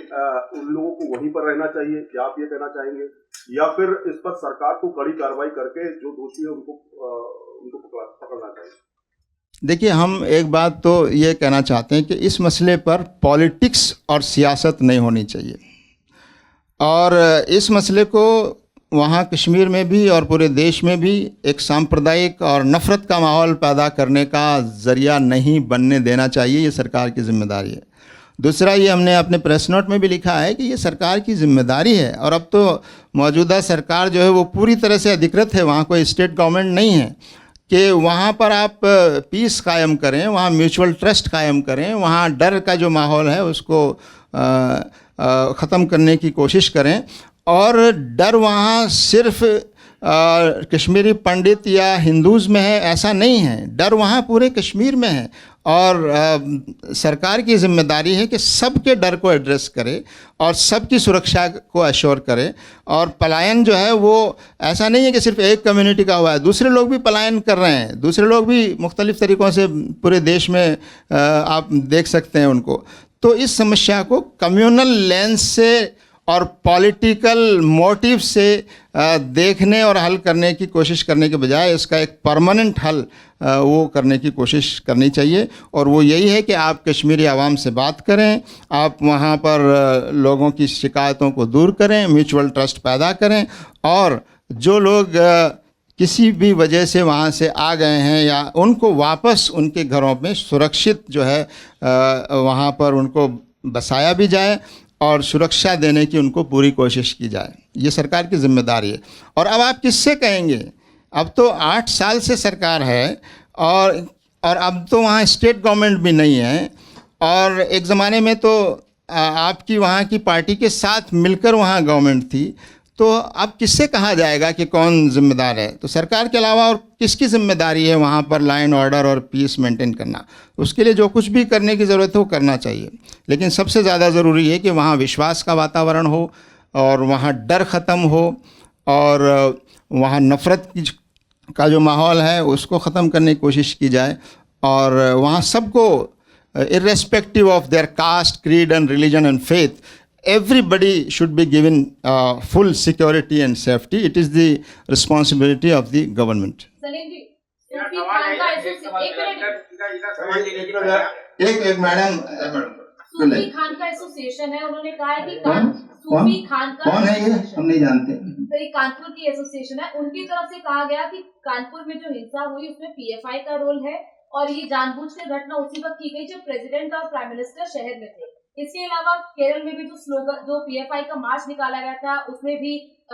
उन लोगों को वहीं पर रहना चाहिए, क्या आप ये कहना चाहेंगे, या फिर इस पर सरकार को कड़ी कार्रवाई करके जो दोषी है उनको पकड़ना चाहिए? देखिए, हम एक बात तो ये कहना चाहते हैं कि इस मसले पर पॉलिटिक्स और सियासत नहीं होनी चाहिए और इस मसले को वहाँ कश्मीर में भी और पूरे देश में भी एक सांप्रदायिक और नफ़रत का माहौल पैदा करने का ज़रिया नहीं बनने देना चाहिए। ये सरकार की ज़िम्मेदारी है। दूसरा, ये हमने अपने प्रेस नोट में भी लिखा है कि ये सरकार की ज़िम्मेदारी है और अब तो मौजूदा सरकार जो है वो पूरी तरह से अधिकृत है, वहाँ कोई स्टेट गवर्नमेंट नहीं है कि वहाँ पर आप पीस कायम करें, वहाँ म्यूचुअल ट्रस्ट कायम करें, वहाँ डर का जो माहौल है उसको ख़त्म करने की कोशिश करें। और डर वहाँ सिर्फ कश्मीरी पंडित या हिंदूज़ में है ऐसा नहीं है, डर वहाँ पूरे कश्मीर में है और सरकार की ज़िम्मेदारी है कि सबके डर को एड्रेस करे और सबकी सुरक्षा को एश्योर करे। और पलायन जो है वो ऐसा नहीं है कि सिर्फ एक कम्युनिटी का हुआ है, दूसरे लोग भी पलायन कर रहे हैं, दूसरे लोग भी मुख्तलिफ़ तरीक़ों से पूरे देश में आप देख सकते हैं उनको। तो इस समस्या को कम्युनल लेंस से और पॉलिटिकल मोटिव से देखने और हल करने की कोशिश करने के बजाय इसका एक परमानेंट हल वो करने की कोशिश करनी चाहिए। और वो यही है कि आप कश्मीरी आवाम से बात करें, आप वहाँ पर लोगों की शिकायतों को दूर करें, म्यूचुअल ट्रस्ट पैदा करें और जो लोग किसी भी वजह से वहाँ से आ गए हैं या उनको वापस उनके घरों में सुरक्षित जो है वहाँ पर उनको बसाया भी जाए और सुरक्षा देने की उनको पूरी कोशिश की जाए। ये सरकार की जिम्मेदारी है। और अब आप किससे कहेंगे, अब तो 8 साल से सरकार है और अब तो वहाँ स्टेट गवर्नमेंट भी नहीं है, और एक ज़माने में तो आपकी वहाँ की पार्टी के साथ मिलकर वहाँ गवर्नमेंट थी, तो अब किससे कहा जाएगा कि कौन जिम्मेदार है। तो सरकार के अलावा और किसकी जिम्मेदारी है वहाँ पर लाइन ऑर्डर और पीस मेंटेन करना। उसके लिए जो कुछ भी करने की ज़रूरत है वो करना चाहिए, लेकिन सबसे ज़्यादा ज़रूरी है कि वहाँ विश्वास का वातावरण हो और वहाँ डर ख़त्म हो और वहाँ नफ़रत का जो माहौल है उसको ख़त्म करने की कोशिश की जाए, और वहाँ सबको irrespective of their caste, creed and religion and faith, everybody should be given full security and safety. It is the responsibility of the government. Salim जी, सूफी खान का एक मैडम सूफी खान का एसोसिएशन है, उन्होंने कहा है कि सूफी खान का कौन है ये हम नहीं जानते। तो ये कानपुर की एसोसिएशन है, उनकी तरफ से कहा गया कि कानपुर में जो हिंसा हुई उसमें पीएफआई का रोल है और ये जानबूझकर घटना उसी वक्त की गई जब प्रेसिडेंट और प्राइम मिनिस्टर शहर में थे। इसके अलावा केरल में भी जो पीएफआई का मार्च निकाला गया था उसमें भी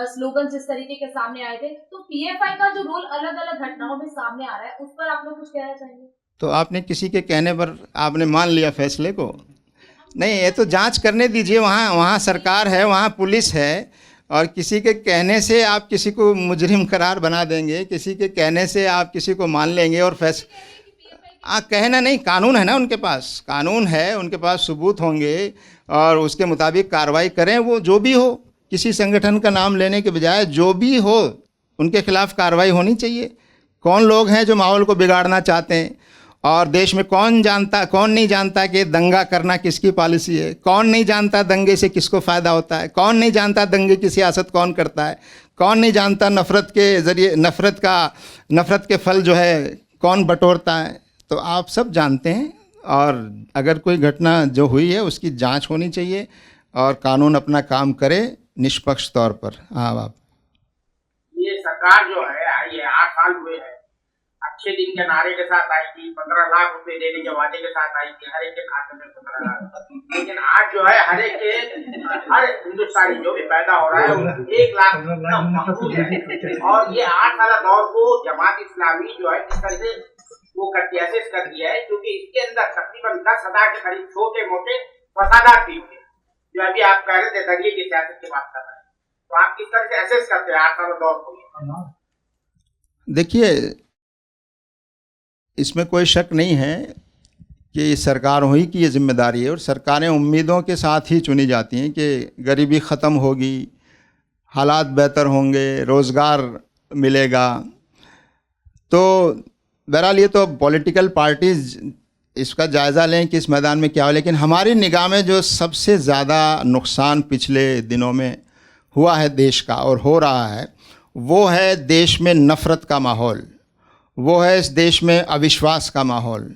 स्लोगन जिस तरीके के सामने आए थे, तो पीएफआई का जो रोल अलग अलग घटनाओं में सामने आ रहा है उस पर आप लोग कुछ कहना चाहेंगे? तो आपने किसी के कहने पर आपने मान लिया फैसले को? नहीं, ये तो जांच करने दीजिए। वहाँ सरकार है, वहाँ पुलिस है, और किसी के कहने से आप किसी को मुजरिम करार बना देंगे, किसी के कहने से आप किसी को मान लेंगे और कहना नहीं। कानून है ना उनके पास, कानून है उनके पास, सबूत होंगे और उसके मुताबिक कार्रवाई करें। वो जो भी हो, किसी संगठन का नाम लेने के बजाय जो भी हो उनके खिलाफ कार्रवाई होनी चाहिए। कौन लोग हैं जो माहौल को बिगाड़ना चाहते हैं, और देश में कौन नहीं जानता कि दंगा करना किसकी पॉलिसी है, कौन नहीं जानता दंगे से किसको फ़ायदा होता है, कौन नहीं जानता दंगे की सियासत कौन करता है, कौन नहीं जानता नफ़रत के ज़रिए नफ़रत के फल जो है कौन बटोरता है। तो आप सब जानते हैं, और अगर कोई घटना जो हुई है उसकी जांच होनी चाहिए और कानून अपना काम करे निष्पक्ष तौर पर। हाँ आप ये सरकार जो है ये 8 साल हुए हैं, अच्छे दिन के नारे के साथ आई थी, 15 लाख रुपए देने के वादे के साथ आई थी, हर एक के खाते में 15 लाख। लेकिन आज जो है हर हिंदुस्तानी जो भी पैदा हो रहा है 1 लाख महसूस है। और ये 8 साल दौर को जमात इस्लामी जो है किस तरह से वो असेस कर दिया है, क्योंकि इसके अंदर तकरीबन 10,000 के करीब छोटे मोटे फसादात भी हुए, जो अभी आप कह रहे थे दंगे की सियासत की बात कर रहे हैं। तो आप किस तरह से असेस करते हैं 8 साल दौर को? देखिए, इसमें कोई शक नहीं है कि सरकारों ही की ये जिम्मेदारी है, और सरकारें उम्मीदों के साथ ही चुनी जाती हैं कि गरीबी ख़त्म होगी, हालात बेहतर होंगे, रोज़गार मिलेगा। तो बहरहाल ये तो पॉलिटिकल पार्टीज़ इसका जायज़ा लें कि इस मैदान में क्या हो, लेकिन हमारी निगाह में जो सबसे ज़्यादा नुकसान पिछले दिनों में हुआ है देश का और हो रहा है, वो है देश में नफ़रत का माहौल, वो है इस देश में अविश्वास का माहौल,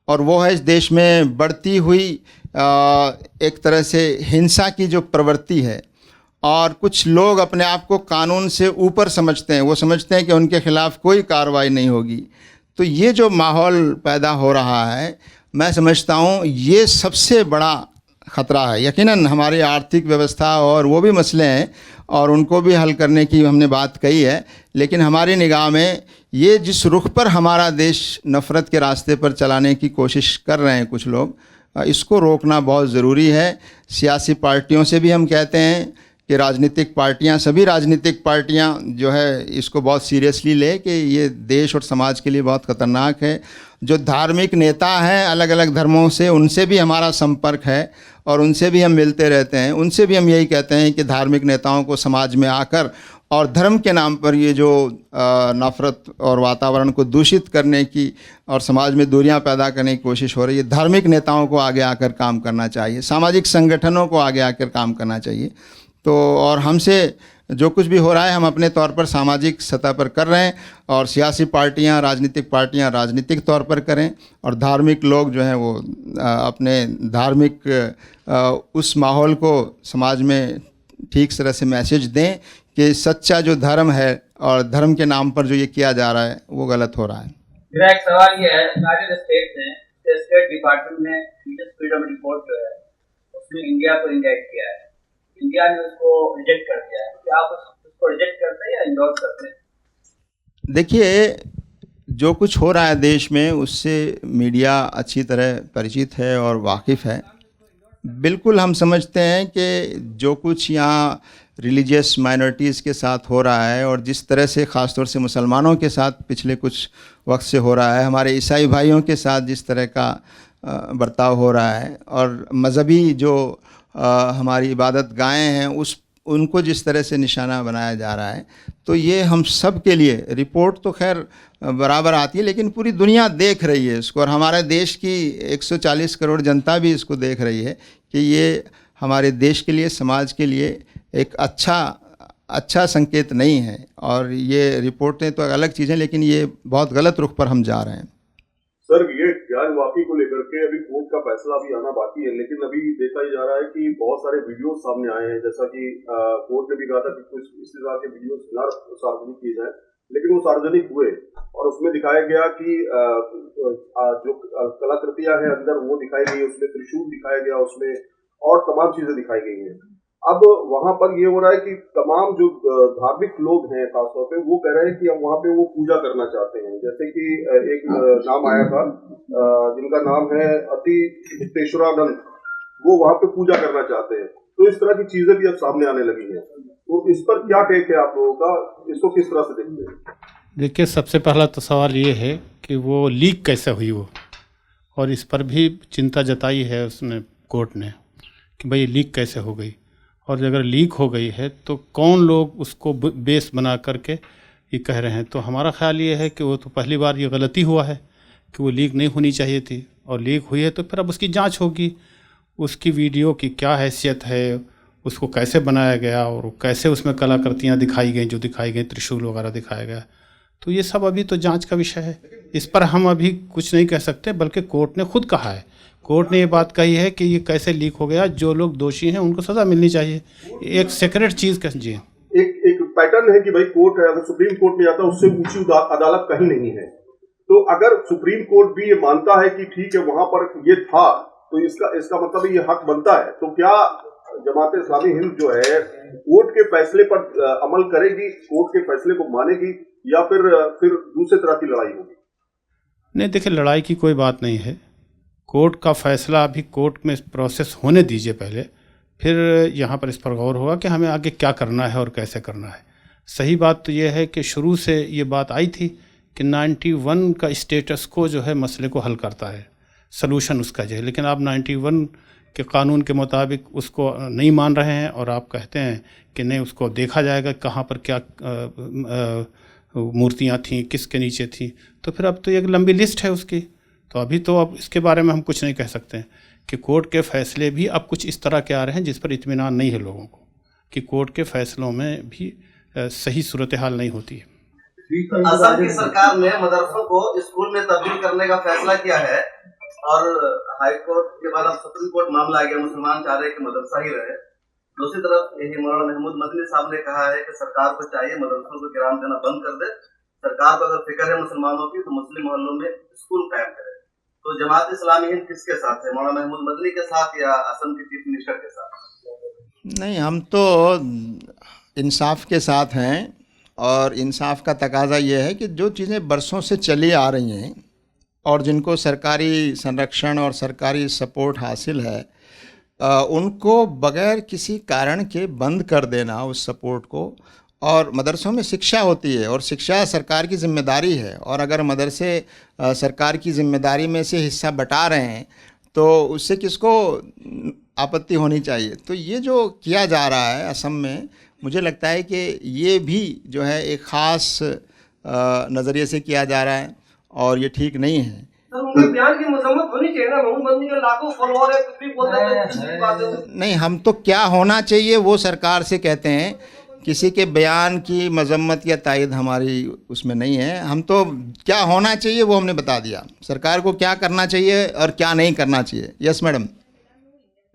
और वो है इस देश में बढ़ती हुई एक तरह से हिंसा की जो प्रवृत्ति है। और कुछ लोग अपने आप को कानून से ऊपर समझते हैं, वो समझते हैं कि उनके ख़िलाफ़ कोई कार्रवाई नहीं होगी। तो ये जो माहौल पैदा हो रहा है, मैं समझता हूँ ये सबसे बड़ा ख़तरा है। यकीनन हमारी आर्थिक व्यवस्था और वो भी मसले हैं और उनको भी हल करने की हमने बात कही है, लेकिन हमारी निगाह में ये जिस रुख पर हमारा देश नफ़रत के रास्ते पर चलाने की कोशिश कर रहे हैं कुछ लोग, इसको रोकना बहुत ज़रूरी है। सियासी पार्टियों से भी हम कहते हैं कि राजनीतिक पार्टियां, सभी राजनीतिक पार्टियां जो है इसको बहुत सीरियसली ले कि ये देश और समाज के लिए बहुत ख़तरनाक है। जो धार्मिक नेता हैं अलग अलग धर्मों से, उनसे भी हमारा संपर्क है और उनसे भी हम मिलते रहते हैं। उनसे भी हम यही कहते हैं कि धार्मिक नेताओं को समाज में आकर और धर्म के नाम पर ये जो नफ़रत और वातावरण को दूषित करने की और समाज में दूरियां पैदा करने की कोशिश हो रही है, धार्मिक नेताओं को आगे आकर काम करना चाहिए, सामाजिक संगठनों को आगे आकर काम करना चाहिए। तो और हमसे जो कुछ भी हो रहा है हम अपने तौर पर सामाजिक सतह पर कर रहे हैं, और सियासी पार्टियां, राजनीतिक पार्टियां राजनीतिक तौर पर करें, और धार्मिक लोग जो हैं वो अपने धार्मिक उस माहौल को समाज में ठीक तरह से मैसेज दें कि सच्चा जो धर्म है और धर्म के नाम पर जो ये किया जा रहा है वो गलत हो रहा है। मेरा एक सवाल ये है, यूनाइटेड स्टेट्स ने स्टेट डिपार्टमेंट ने रिलीजियस फ्रीडम रिपोर्ट जो है उसमें इंडिया को इंडिक्ट किया है, इंडिया ने उसको रिजेक्ट कर दिया है, क्या आप उसको रिजेक्ट करते हैं या इंडोर्स करते हैं? देखिए, जो कुछ हो रहा है देश में उससे मीडिया अच्छी तरह परिचित है और वाकिफ़ है। बिल्कुल हम समझते हैं कि जो कुछ यहाँ रिलीजियस माइनॉरिटीज़ के साथ हो रहा है और जिस तरह से ख़ास तौर से मुसलमानों के साथ पिछले कुछ वक्त से हो रहा है, हमारे ईसाई भाइयों के साथ जिस तरह का बर्ताव हो रहा है और मज़हबी जो हमारी इबादत गाहें हैं उनको जिस तरह से निशाना बनाया जा रहा है, तो ये हम सब के लिए, रिपोर्ट तो खैर बराबर आती है लेकिन पूरी दुनिया देख रही है इसको और हमारे देश की 140 करोड़ जनता भी इसको देख रही है कि ये हमारे देश के लिए, समाज के लिए एक अच्छा संकेत नहीं है। और ये रिपोर्टें तो अलग चीज़ें, लेकिन ये बहुत गलत रुख पर हम जा रहे हैं। सर, ये ज्ञान वापी को लेकर के अभी कोर्ट का फैसला अभी आना बाकी है, लेकिन अभी देखा ही जा रहा है कि बहुत सारे वीडियोस सामने आए हैं, जैसा कि कोर्ट ने भी कहा था कि कुछ इस तरह के वीडियोस ना सार्वजनिक किए जाए, लेकिन वो सार्वजनिक हुए और उसमें दिखाया गया कि जो कलाकृतियां हैं अंदर वो दिखाई गई, उसमें त्रिशूल दिखाया गया, उसमें और तमाम चीजें दिखाई गई हैं। अब वहां पर ये हो रहा है कि तमाम जो धार्मिक लोग हैं खासतौर पे वो कह रहे हैं कि अब वहां पे वो पूजा करना चाहते हैं। जैसे कि एक नाम आया था जिनका नाम है अति गुप्तेश्वरानंद, वो वहां पे पूजा करना चाहते हैं। तो इस तरह की चीजें भी अब सामने आने लगी हैं, तो इस पर क्या टेक है आप लोगों का, इसको किस तरह से देखते हैं? देखिए, सबसे पहला तो सवाल ये है कि वो लीक कैसे हुई वो, और इस पर भी चिंता जताई है उसने, कोर्ट ने, कि भाई लीक कैसे हो गई, और अगर लीक हो गई है तो कौन लोग उसको बेस बना करके ये कह रहे हैं। तो हमारा ख्याल ये है कि वो तो पहली बार ये गलती हुआ है कि वो लीक नहीं होनी चाहिए थी, और लीक हुई है तो फिर अब उसकी जांच होगी, उसकी वीडियो की क्या हैसियत है, उसको कैसे बनाया गया और कैसे उसमें कलाकृतियाँ दिखाई गई, जो दिखाई गई, त्रिशूल वगैरह दिखाया गया। तो ये सब अभी तो जांच का विषय है, इस पर हम अभी कुछ नहीं कह सकते, बल्कि कोर्ट ने खुद कहा है, कोर्ट ने ये बात कही है कि ये कैसे लीक हो गया, जो लोग दोषी हैं उनको सज़ा मिलनी चाहिए। एक सेक्रेट चीज़ कह जी, एक पैटर्न है कि भाई कोर्ट अगर सुप्रीम कोर्ट में जाता है उससे ऊंची अदालत कहीं नहीं है। तो अगर सुप्रीम कोर्ट भी ये मानता है कि ठीक है वहां पर ये था, तो इसका मतलब ये हक बनता है। तो क्या जमात इस्लामी हिंद जो है कोर्ट के फैसले पर अमल करेगी, कोर्ट के फैसले को मानेगी, या फिर दूसरे तरह की लड़ाई होगी? नहीं, देखिए, लड़ाई की कोई बात नहीं है। कोर्ट का फैसला अभी कोर्ट में प्रोसेस होने दीजिए पहले, फिर यहाँ पर इस पर गौर होगा कि हमें आगे क्या करना है और कैसे करना है। सही बात तो ये है कि शुरू से ये बात आई थी कि 91 का स्टेटस को जो है मसले को हल करता है, सलूशन उसका जो है, लेकिन आप 91 के कानून के मुताबिक उसको नहीं मान रहे हैं और आप कहते हैं कि नहीं, उसको देखा जाएगा कहाँ पर क्या मूर्तियाँ थीं, किसके नीचे थी। तो फिर अब तो एक लंबी लिस्ट है उसकी, तो अभी तो अब इसके बारे में हम कुछ नहीं कह सकते हैं कि कोर्ट के फैसले भी अब कुछ इस तरह के आ रहे हैं जिस पर इत्मीनान नहीं है लोगों को, कि कोर्ट के फैसलों में भी सही सूरत हाल नहीं होती है। असम की सरकार ने मदरसों को स्कूल में तब्दील करने का फैसला किया है और हाई कोर्ट के बाद अब सुप्रीम कोर्ट मामला आ गया, मुसलमान चाह रहे हैं कि मदरसा ही रहे। दूसरी तरफ यही मौलाना महमूद मदनी साहब ने कहा है कि सरकार को चाहिए मदरसों को किराम देना बंद कर दे, सरकार को अगर फिक्र है मुसलमानों की तो मुस्लिम मोहल्लों में स्कूल कायम करे। तो जमात इस्लामी हिंद किसके साथ है, मौलाना महमूद मदनी के साथ या असम के चीफ मिनिस्टर के साथ? नहीं, हम तो इंसाफ के साथ हैं, और इंसाफ का तकाजा ये है कि जो चीज़ें बरसों से चली आ रही हैं और जिनको सरकारी संरक्षण और सरकारी सपोर्ट हासिल है, उनको बग़ैर किसी कारण के बंद कर देना उस सपोर्ट को। और मदरसों में शिक्षा होती है और शिक्षा सरकार की ज़िम्मेदारी है, और अगर मदरसे सरकार की ज़िम्मेदारी में से हिस्सा बटा रहे हैं तो उससे किसको आपत्ति होनी चाहिए। तो ये जो किया जा रहा है असम में, मुझे लगता है कि ये भी जो है एक ख़ास नज़रिए से किया जा रहा है और ये ठीक नहीं है। बयान की मजम्मत होनी चाहिए ना, महमूद मदनी के लाखों फॉलोअर है, कुछ भी बोलते हैं। नहीं, हम तो क्या होना चाहिए वो सरकार से कहते हैं, किसी के बयान की मजम्मत या तायद हमारी उसमें नहीं है। हम तो क्या होना चाहिए वो हमने बता दिया, सरकार को क्या करना चाहिए और क्या नहीं करना चाहिए। Yes madam.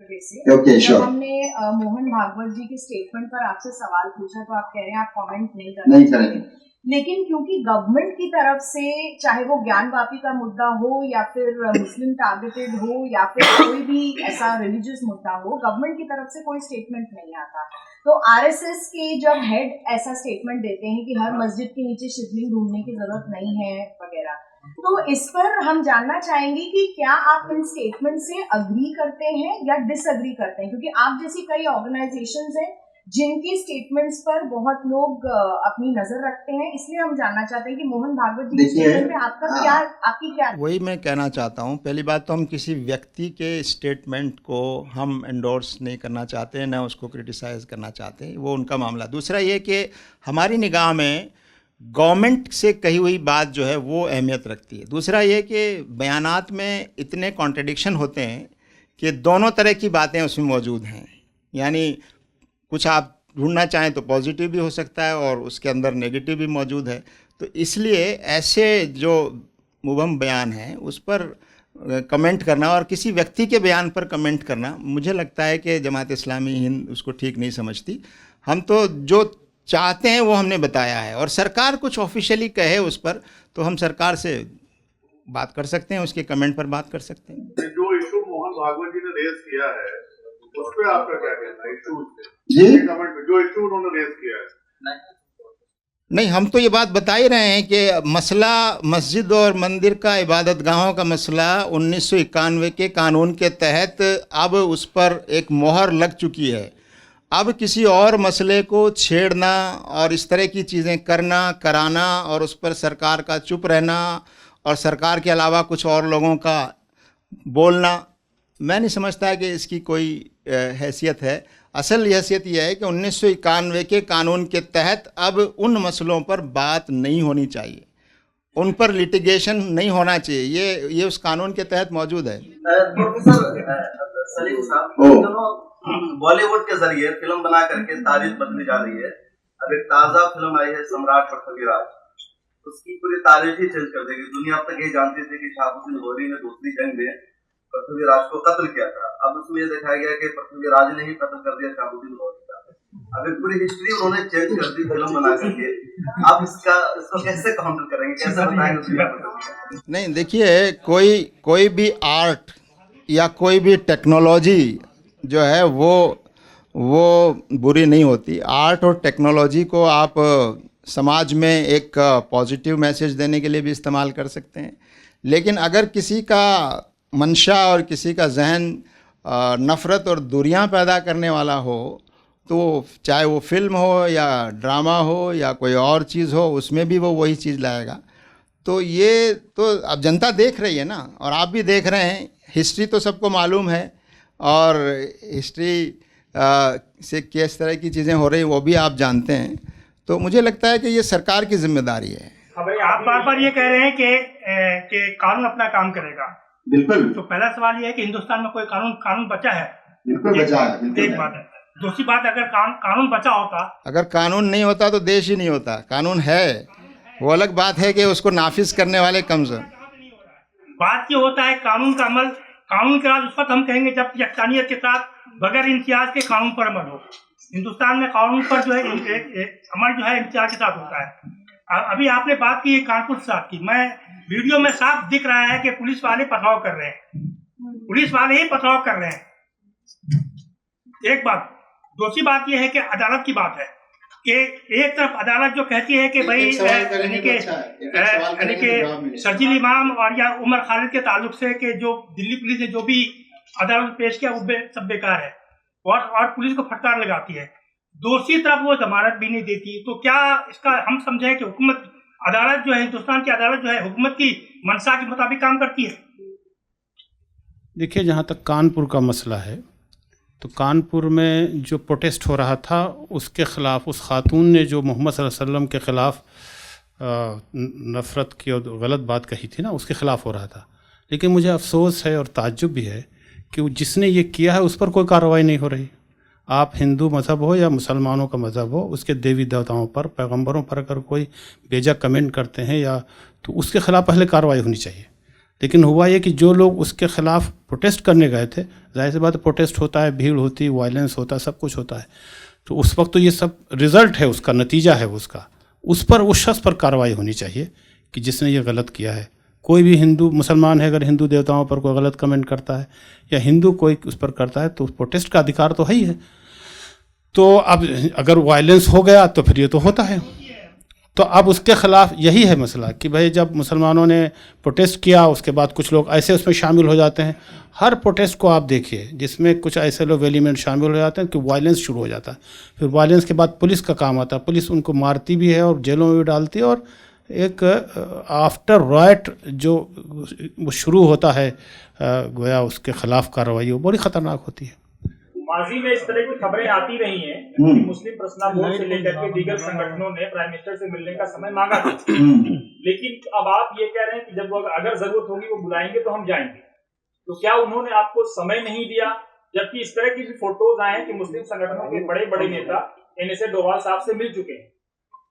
Okay, जब sure. हमने मोहन भागवत जी के स्टेटमेंट पर आपसे सवाल पूछा तो आप कह रहे हैं आप कमेंट नहीं नहीं करना करेंगे। लेकिन क्योंकि गवर्नमेंट की तरफ से चाहे वो ज्ञानवापी का मुद्दा हो या फिर मुस्लिम टारगेटेड हो या फिर कोई भी ऐसा रिलीजियस मुद्दा हो, गवर्नमेंट की तरफ से कोई स्टेटमेंट नहीं आता। तो आरएसएस के जब हेड ऐसा स्टेटमेंट देते हैं कि हर मस्जिद के नीचे शिवलिंग ढूंढने की जरूरत नहीं है वगैरह, तो इस पर हम जानना चाहेंगे कि क्या आप इन स्टेटमेंट से अग्री करते हैं या डिसअग्री करते हैं, क्योंकि आप जैसी कई ऑर्गेनाइजेशंस हैं जिनके स्टेटमेंट्स पर बहुत लोग अपनी नजर रखते हैं, इसलिए हम जानना चाहते हैं कि मोहन भागवत जी के स्टेटमेंट पे आपका क्या, आपकी क्या। वही मैं कहना चाहता हूँ, पहली बात तो हम किसी व्यक्ति के स्टेटमेंट को हम एंडोर्स नहीं करना चाहते हैं, ना उसको क्रिटिसाइज करना चाहते हैं, वो उनका मामला। दूसरा ये कि हमारी निगाह में गवर्नमेंट से कही हुई बात जो है वो अहमियत रखती है। दूसरा ये कि बयानात में इतने कॉन्ट्रडिक्शन होते हैं कि दोनों तरह की बातें उसमें मौजूद हैं, यानी कुछ आप ढूंढना चाहें तो पॉजिटिव भी हो सकता है और उसके अंदर नेगेटिव भी मौजूद है। तो इसलिए ऐसे जो मुबहम बयान हैं उस पर कमेंट करना और किसी व्यक्ति के बयान पर कमेंट करना, मुझे लगता है कि जमात इस्लामी हिंद उसको ठीक नहीं समझती। हम तो जो चाहते हैं वो हमने बताया है, और सरकार कुछ ऑफिशियली कहे उस पर तो हम सरकार से बात कर सकते हैं, उसके कमेंट पर बात कर सकते हैं। जो इशू मोहन भागवत जी ने रेज किया है उस पर आपका क्या कहना है? इशू जो इशू उन्होंने रेज किया है, नहीं, हम तो ये बात बता ही रहे हैं कि मसला मस्जिद और मंदिर का, इबादत गाहों का मसला 1991 के कानून के तहत अब उस पर एक मोहर लग चुकी है। अब किसी और मसले को छेड़ना और इस तरह की चीज़ें करना, कराना और उस पर सरकार का चुप रहना और सरकार के अलावा कुछ और लोगों का बोलना, मैं नहीं समझता है कि इसकी कोई हैसियत है। असल हैसियत यह है कि 1991 के कानून के तहत अब उन मसलों पर बात नहीं होनी चाहिए, उन पर लिटिगेशन नहीं होना चाहिए, ये उस कानून के तहत मौजूद है। प्रोफेसर सलीम साहब, दोनों बॉलीवुड के जरिए फिल्म बना करके तारीख बदली जा रही है। अब एक ताजा फिल्म आई है सम्राट पृथ्वीराज, उसकी पूरी तारीख ही चेंज कर देगी। दुनिया अब तक ये जानती थी कि शहाबुद्दीन गौरी ने दूसरी जंग में पृथ्वीराज को कत्ल किया था, अब उसमें ये दिखाया गया कि पृथ्वीराज ने ही कत्ल कर दिया शहाबुद्दीन गौरी का। अब एक पूरी हिस्ट्री उन्होंने चेंज कर दी फिल्म बना करके। आप इसको कैसे काउंटर करेंगे, कैसे बताएंगे? नहीं, देखिए, कोई भी आर्ट या कोई भी टेक्नोलॉजी जो है वो बुरी नहीं होती। आर्ट और टेक्नोलॉजी को आप समाज में एक पॉजिटिव मैसेज देने के लिए भी इस्तेमाल कर सकते हैं, लेकिन अगर किसी का मंशा और किसी का जहन नफ़रत और दूरियां पैदा करने वाला हो, तो चाहे वो फिल्म हो या ड्रामा हो या कोई और चीज़ हो, उसमें भी वो वही चीज़ लाएगा। तो ये तो अब जनता देख रही है ना, और आप भी देख रहे हैं। हिस्ट्री तो सबको मालूम है और हिस्ट्री से किस तरह की चीज़ें हो रही वो भी आप जानते हैं। तो मुझे लगता है कि ये सरकार की जिम्मेदारी है। भाई, आप बार-बार ये कह रहे हैं कि कानून अपना काम करेगा। बिल्कुल। तो पहला सवाल ये है कि हिंदुस्तान में कोई कानून बचा है? बिल्कुल बचा है। एक बात है। दूसरी बात, अगर कानून बचा होता, अगर कानून नहीं होता तो देश ही नहीं होता। कानून है, वो अलग बात है कि उसको नाफिज करने वाले कमजोर। बात ये होता है कानून का अमल, कानून के राज उस वक्त हम कहेंगे जब यकसानियत के साथ बगैर इम्तियाज के कानून पर अमल हो। हिंदुस्तान में कानून पर जो है अमल जो है इम्तियाज के साथ होता है। अभी आपने बात की कानपुर साहब की, मैं वीडियो में साफ दिख रहा है कि पुलिस वाले पथराव कर रहे हैं, पुलिस वाले ही पथराव कर रहे हैं। एक बात। दूसरी बात यह है कि अदालत की बात है कि एक तरफ अदालत जो कहती है कि भाई शर्जील इमाम और या उमर खालिद के ताल्लुक से कि जो दिल्ली पुलिस ने जो भी अदालत पेश किया वो सब बेकार है और पुलिस को फटकार लगाती है। दूसरी तरफ वो जमानत भी नहीं देती। तो क्या इसका हम समझें कि हुकूमत अदालत जो है, हिंदुस्तान की अदालत जो है हुकूमत की मंशा के मुताबिक काम करती है? देखिए, जहाँ तक कानपुर का मसला है, तो कानपुर में जो प्रोटेस्ट हो रहा था उसके ख़िलाफ़ उस खातून ने जो मोहम्मद सल्लल्लाहु अलैहि वसल्लम के ख़िलाफ़ नफ़रत की और गलत बात कही थी ना, उसके ख़िलाफ़ हो रहा था। लेकिन मुझे अफसोस है और ताज्जुब भी है कि जिसने ये किया है उस पर कोई कार्रवाई नहीं हो रही। आप हिंदू मज़हब हो या मुसलमानों का मज़हब हो, उसके देवी देवताओं पर, पैगंबरों पर अगर कोई बेजा कमेंट करते हैं या तो उसके ख़िलाफ़ पहले कार्रवाई होनी चाहिए। लेकिन हुआ ये कि जो लोग उसके ख़िलाफ़ प्रोटेस्ट करने गए थे, जाहिर सी बात है प्रोटेस्ट होता है, भीड़ होती है, वायलेंस होता है, सब कुछ होता है, तो उस वक्त तो ये सब रिज़ल्ट है, उसका नतीजा है उसका, उस पर उस शख्स पर कार्रवाई होनी चाहिए कि जिसने ये गलत किया है। कोई भी हिंदू मुसलमान है, अगर हिंदू देवताओं पर कोई गलत कमेंट करता है या हिंदू कोई उस पर करता है तो प्रोटेस्ट का अधिकार तो है ही है। तो अब अगर वायलेंस हो गया तो फिर ये तो होता है। तो अब उसके ख़िलाफ़ यही है मसला कि भाई जब मुसलमानों ने प्रोटेस्ट किया, उसके बाद कुछ लोग ऐसे उसमें शामिल हो जाते हैं। हर प्रोटेस्ट को आप देखिए जिसमें कुछ ऐसे लोग एलिमेंट शामिल हो जाते हैं कि वायलेंस शुरू हो जाता है। फिर वायलेंस के बाद पुलिस का काम आता है, पुलिस उनको मारती भी है और जेलों में भी डालती है, और एक आफ्टर राइट जो वो शुरू होता है गोया उसके ख़िलाफ़ कार्रवाई, वो बड़ी ख़तरनाक होती है। माजी में इस तरह की खबरें आती रही हैं कि मुस्लिम पर्सनल बोर्ड से लेकर के दीगर संगठनों ने प्राइम मिनिस्टर से मिलने का समय मांगा था, लेकिन अब आप ये कह रहे हैं कि जब अगर जरूरत होगी वो बुलाएंगे तो हम जाएंगे, तो क्या उन्होंने आपको समय नहीं दिया? जबकि इस तरह की भी फोटोज आए हैं कि मुस्लिम संगठनों के बड़े बड़े नेता NSA डोभाल साहब से मिल चुके हैं,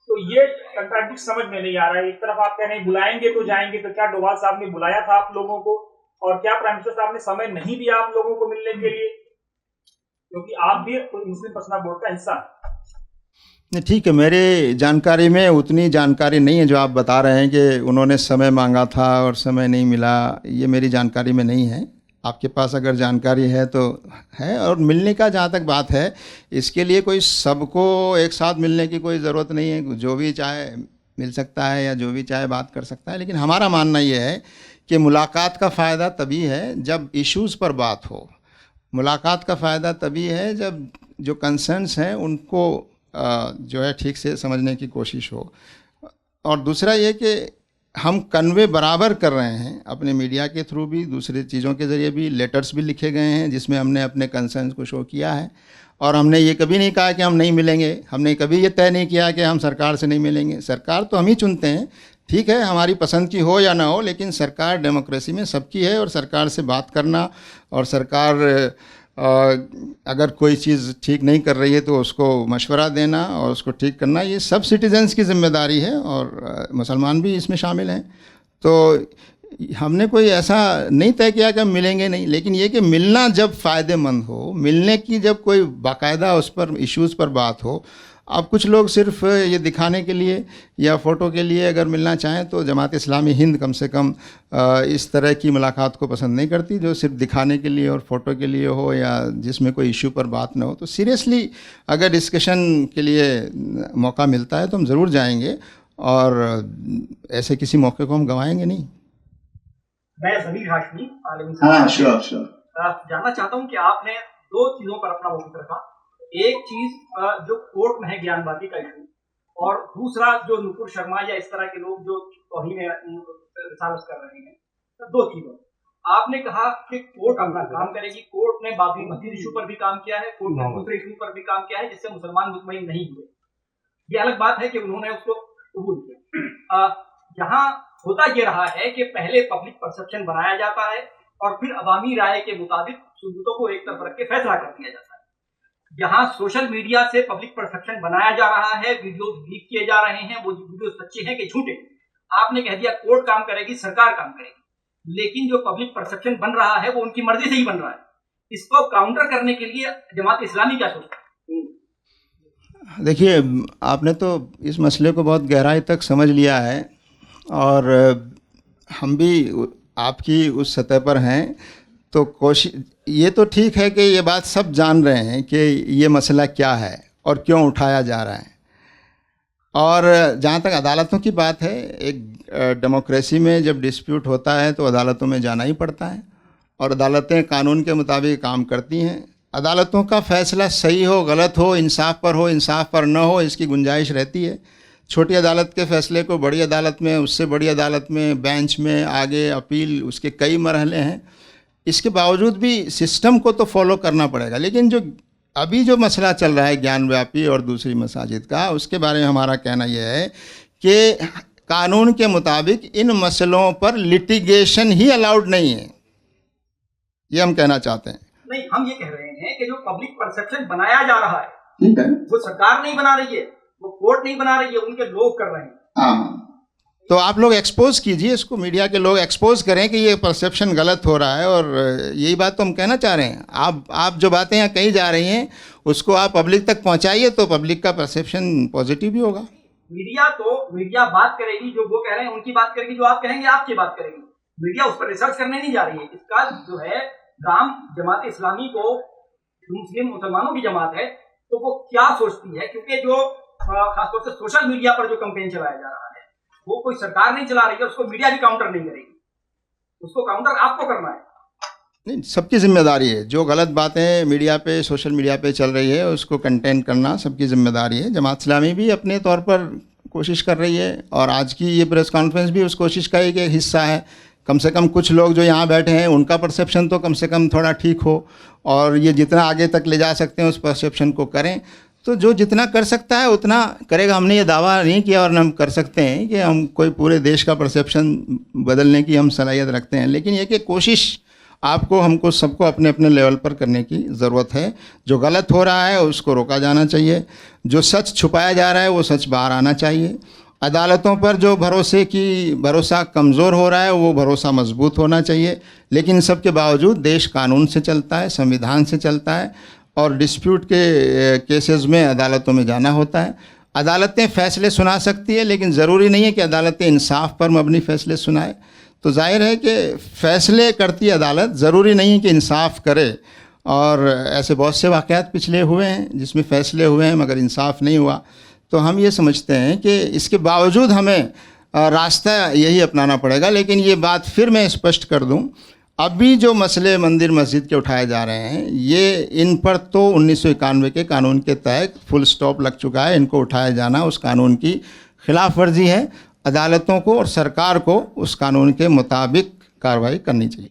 तो ये कंट्राडिक्ट समझ में नहीं आ रहा है। एक तरफ आप कह रहे हैं बुलाएंगे तो जाएंगे, तो क्या डोभाल साहब ने बुलाया था आप लोगों को, और क्या प्राइम मिनिस्टर साहब ने समय नहीं दिया आप लोगों को मिलने के लिए, क्योंकि आप भी मुस्लिम पर्सनल बोर्ड का हिस्सा नहीं? ठीक है, मेरे जानकारी में उतनी जानकारी नहीं है जो आप बता रहे हैं कि उन्होंने समय मांगा था और समय नहीं मिला, ये मेरी जानकारी में नहीं है। आपके पास अगर जानकारी है तो है। और मिलने का जहाँ तक बात है, इसके लिए कोई सबको एक साथ मिलने की कोई ज़रूरत नहीं है, जो भी चाहे मिल सकता है या जो भी चाहे बात कर सकता है। लेकिन हमारा मानना ये है कि मुलाकात का फ़ायदा तभी है जब इश्यूज़ पर बात हो। मुलाकात का फ़ायदा तभी है जब जो कंसर्न्स हैं उनको जो है ठीक से समझने की कोशिश हो। और दूसरा ये कि हम कन्वे बराबर कर रहे हैं अपने मीडिया के थ्रू भी, दूसरी चीज़ों के ज़रिए भी, लेटर्स भी लिखे गए हैं जिसमें हमने अपने कंसर्न्स को शो किया है। और हमने ये कभी नहीं कहा कि हम नहीं मिलेंगे, हमने कभी ये तय नहीं किया कि हम सरकार से नहीं मिलेंगे। सरकार तो हम ही चुनते हैं, ठीक है, हमारी पसंद की हो या ना हो, लेकिन सरकार डेमोक्रेसी में सबकी है, और सरकार से बात करना और सरकार अगर कोई चीज़ ठीक नहीं कर रही है तो उसको मशवरा देना और उसको ठीक करना, ये सब सिटीजन्स की जिम्मेदारी है, और मुसलमान भी इसमें शामिल हैं। तो हमने कोई ऐसा नहीं तय किया कि हम मिलेंगे नहीं, लेकिन ये कि मिलना जब फ़ायदेमंद हो, मिलने की जब कोई बाकायदा उस पर इश्यूज़ पर बात हो। अब कुछ लोग सिर्फ ये दिखाने के लिए या फ़ोटो के लिए अगर मिलना चाहें तो जमात इस्लामी हिंद कम से कम इस तरह की मुलाकात को पसंद नहीं करती, जो सिर्फ दिखाने के लिए और फ़ोटो के लिए हो या जिसमें कोई इशू पर बात ना हो। तो सीरियसली अगर डिस्कशन के लिए मौका मिलता है तो हम ज़रूर जाएंगे, और ऐसे किसी मौके को हम गंवाएंगे नहीं। मैं ज़मीर हाशमी हाँ, श्योर जानना चाहता हूं कि आपने दो चीज़ों पर अपना वक्त रखा। एक चीज जो कोर्ट में है ज्ञानवापी का इशू, और दूसरा जो नुपुर शर्मा या इस तरह के लोग जो तौहीन रिसालत कर रहे हैं। तो दो चीजों, आपने कहा कि कोर्ट अपना काम करेगी, कोर्ट ने बाबरी मस्जिद इशू पर भी काम किया है, कोर्ट ने दूसरे इशू पर भी काम किया है जिससे मुसलमान मुतमईन नहीं हुए। ये अलग बात है कि उन्होंने उसको कबूल किया। यहाँ होता ये रहा है कि पहले पब्लिक परसेप्शन बनाया जाता है और फिर अवामी राय के मुताबिक सबूतों को एक तरफ रख के फैसला कर दिया जाता है। यहाँ सोशल मीडिया से पब्लिक परसेप्शन बनाया जा रहा है, वीडियोस लीक किए जा रहे हैं, वो वीडियो सच्चे हैं कि झूठे। आपने कह दिया कोर्ट काम करेगी, सरकार काम करेगी, लेकिन जो पब्लिक परसेप्शन बन रहा है वो उनकी मर्जी से ही बन रहा है। इसको काउंटर करने के लिए जमात इस्लामी क्या सोचता है? देखिए, आपने तो इस मसले को बहुत गहराई तक समझ लिया है, और हम भी आपकी उस सतह पर हैं। तो कोशिश ये तो ठीक है कि ये बात सब जान रहे हैं कि ये मसला क्या है और क्यों उठाया जा रहा है। और जहाँ तक अदालतों की बात है, एक डेमोक्रेसी में जब डिस्प्यूट होता है तो अदालतों में जाना ही पड़ता है, और अदालतें कानून के मुताबिक काम करती हैं। अदालतों का फ़ैसला सही हो, गलत हो, इंसाफ पर हो, इंसाफ पर न हो, इसकी गुंजाइश रहती है। छोटी अदालत के फ़ैसले को बड़ी अदालत में, उससे बड़ी अदालत में, बेंच में, आगे अपील, उसके कई मरहले हैं। इसके बावजूद भी सिस्टम को तो फॉलो करना पड़ेगा। लेकिन जो अभी जो मसला चल रहा है ज्ञानव्यापी और दूसरी मसाजिद का, उसके बारे में हमारा कहना यह है कि कानून के मुताबिक इन मसलों पर लिटिगेशन ही अलाउड नहीं है, ये हम कहना चाहते हैं। नहीं, हम ये कह रहे हैं कि जो पब्लिक परसेप्शन बनाया जा रहा है, ठीक है, वो सरकार नहीं बना रही है, वो कोर्ट नहीं बना रही है, उनके लोग कर रहे हैं। तो आप लोग एक्सपोज कीजिए इसको, मीडिया के लोग एक्सपोज करें कि ये परसेप्शन गलत हो रहा है। और यही बात तो हम कहना चाह रहे हैं। आप जो बातें यहाँ कही जा रही हैं उसको आप पब्लिक तक पहुँचाइए, तो पब्लिक का परसेप्शन पॉजिटिव भी होगा। मीडिया बात करेगी, जो वो कह रहे हैं उनकी बात करेगी, जो आप कहेंगे आपकी बात करेगी। मीडिया उस पर रिसर्च करने नहीं जा रही है। इसका जो है काम जमात इस्लामी को, मुस्लिम मुसलमानों की जमात है, तो वो क्या सोचती है, क्योंकि जो खासतौर से सोशल मीडिया पर जो कैंपेन चलाया जा रहा है वो कोई सरकार नहीं चला रही है, उसको मीडिया भी काउंटर नहीं करेगी, उसको काउंटर आपको करना है। नहीं, सबकी जिम्मेदारी है। जो गलत बातें मीडिया पे, सोशल मीडिया पे चल रही है उसको कंटेन करना सबकी जिम्मेदारी है। जमात इस्लामी भी अपने तौर पर कोशिश कर रही है और आज की ये प्रेस कॉन्फ्रेंस भी उस कोशिश का एक हिस्सा है। कम से कम कुछ लोग जो यहाँ बैठे हैं उनका परसेप्शन तो कम से कम थोड़ा ठीक हो, और ये जितना आगे तक ले जा सकते हैं उस परसेप्शन को करें। तो जो जितना कर सकता है उतना करेगा। हमने ये दावा नहीं किया और हम कर सकते हैं कि हम कोई पूरे देश का परसेप्शन बदलने की हम सलाहियत रखते हैं, लेकिन ये कि कोशिश आपको, हमको, सबको अपने अपने लेवल पर करने की ज़रूरत है। जो गलत हो रहा है उसको रोका जाना चाहिए, जो सच छुपाया जा रहा है वो सच बाहर आना चाहिए। अदालतों पर जो भरोसा कमज़ोर हो रहा है वो भरोसा मजबूत होना चाहिए। लेकिन सब के बावजूद देश कानून से चलता है, संविधान से चलता है, और डिस्प्यूट के केसेस में अदालतों में जाना होता है। अदालतें फ़ैसले सुना सकती है, लेकिन ज़रूरी नहीं है कि अदालतें इंसाफ पर मबनी फ़ैसले सुनाए। तो जाहिर है कि फ़ैसले करती अदालत, ज़रूरी नहीं है कि इंसाफ करे। और ऐसे बहुत से वाक़यात पिछले हुए हैं जिसमें फ़ैसले हुए हैं मगर इंसाफ नहीं हुआ। तो हम ये समझते हैं कि इसके बावजूद हमें रास्ता यही अपनाना पड़ेगा। लेकिन ये बात फिर मैं स्पष्ट कर दूं, अभी जो मसले मंदिर मस्जिद के उठाए जा रहे हैं ये, इन पर तो 1991 के कानून के तहत फुल स्टॉप लग चुका है। इनको उठाया जाना उस कानून की खिलाफ वर्जी है। अदालतों को और सरकार को उस कानून के मुताबिक कार्रवाई करनी चाहिए।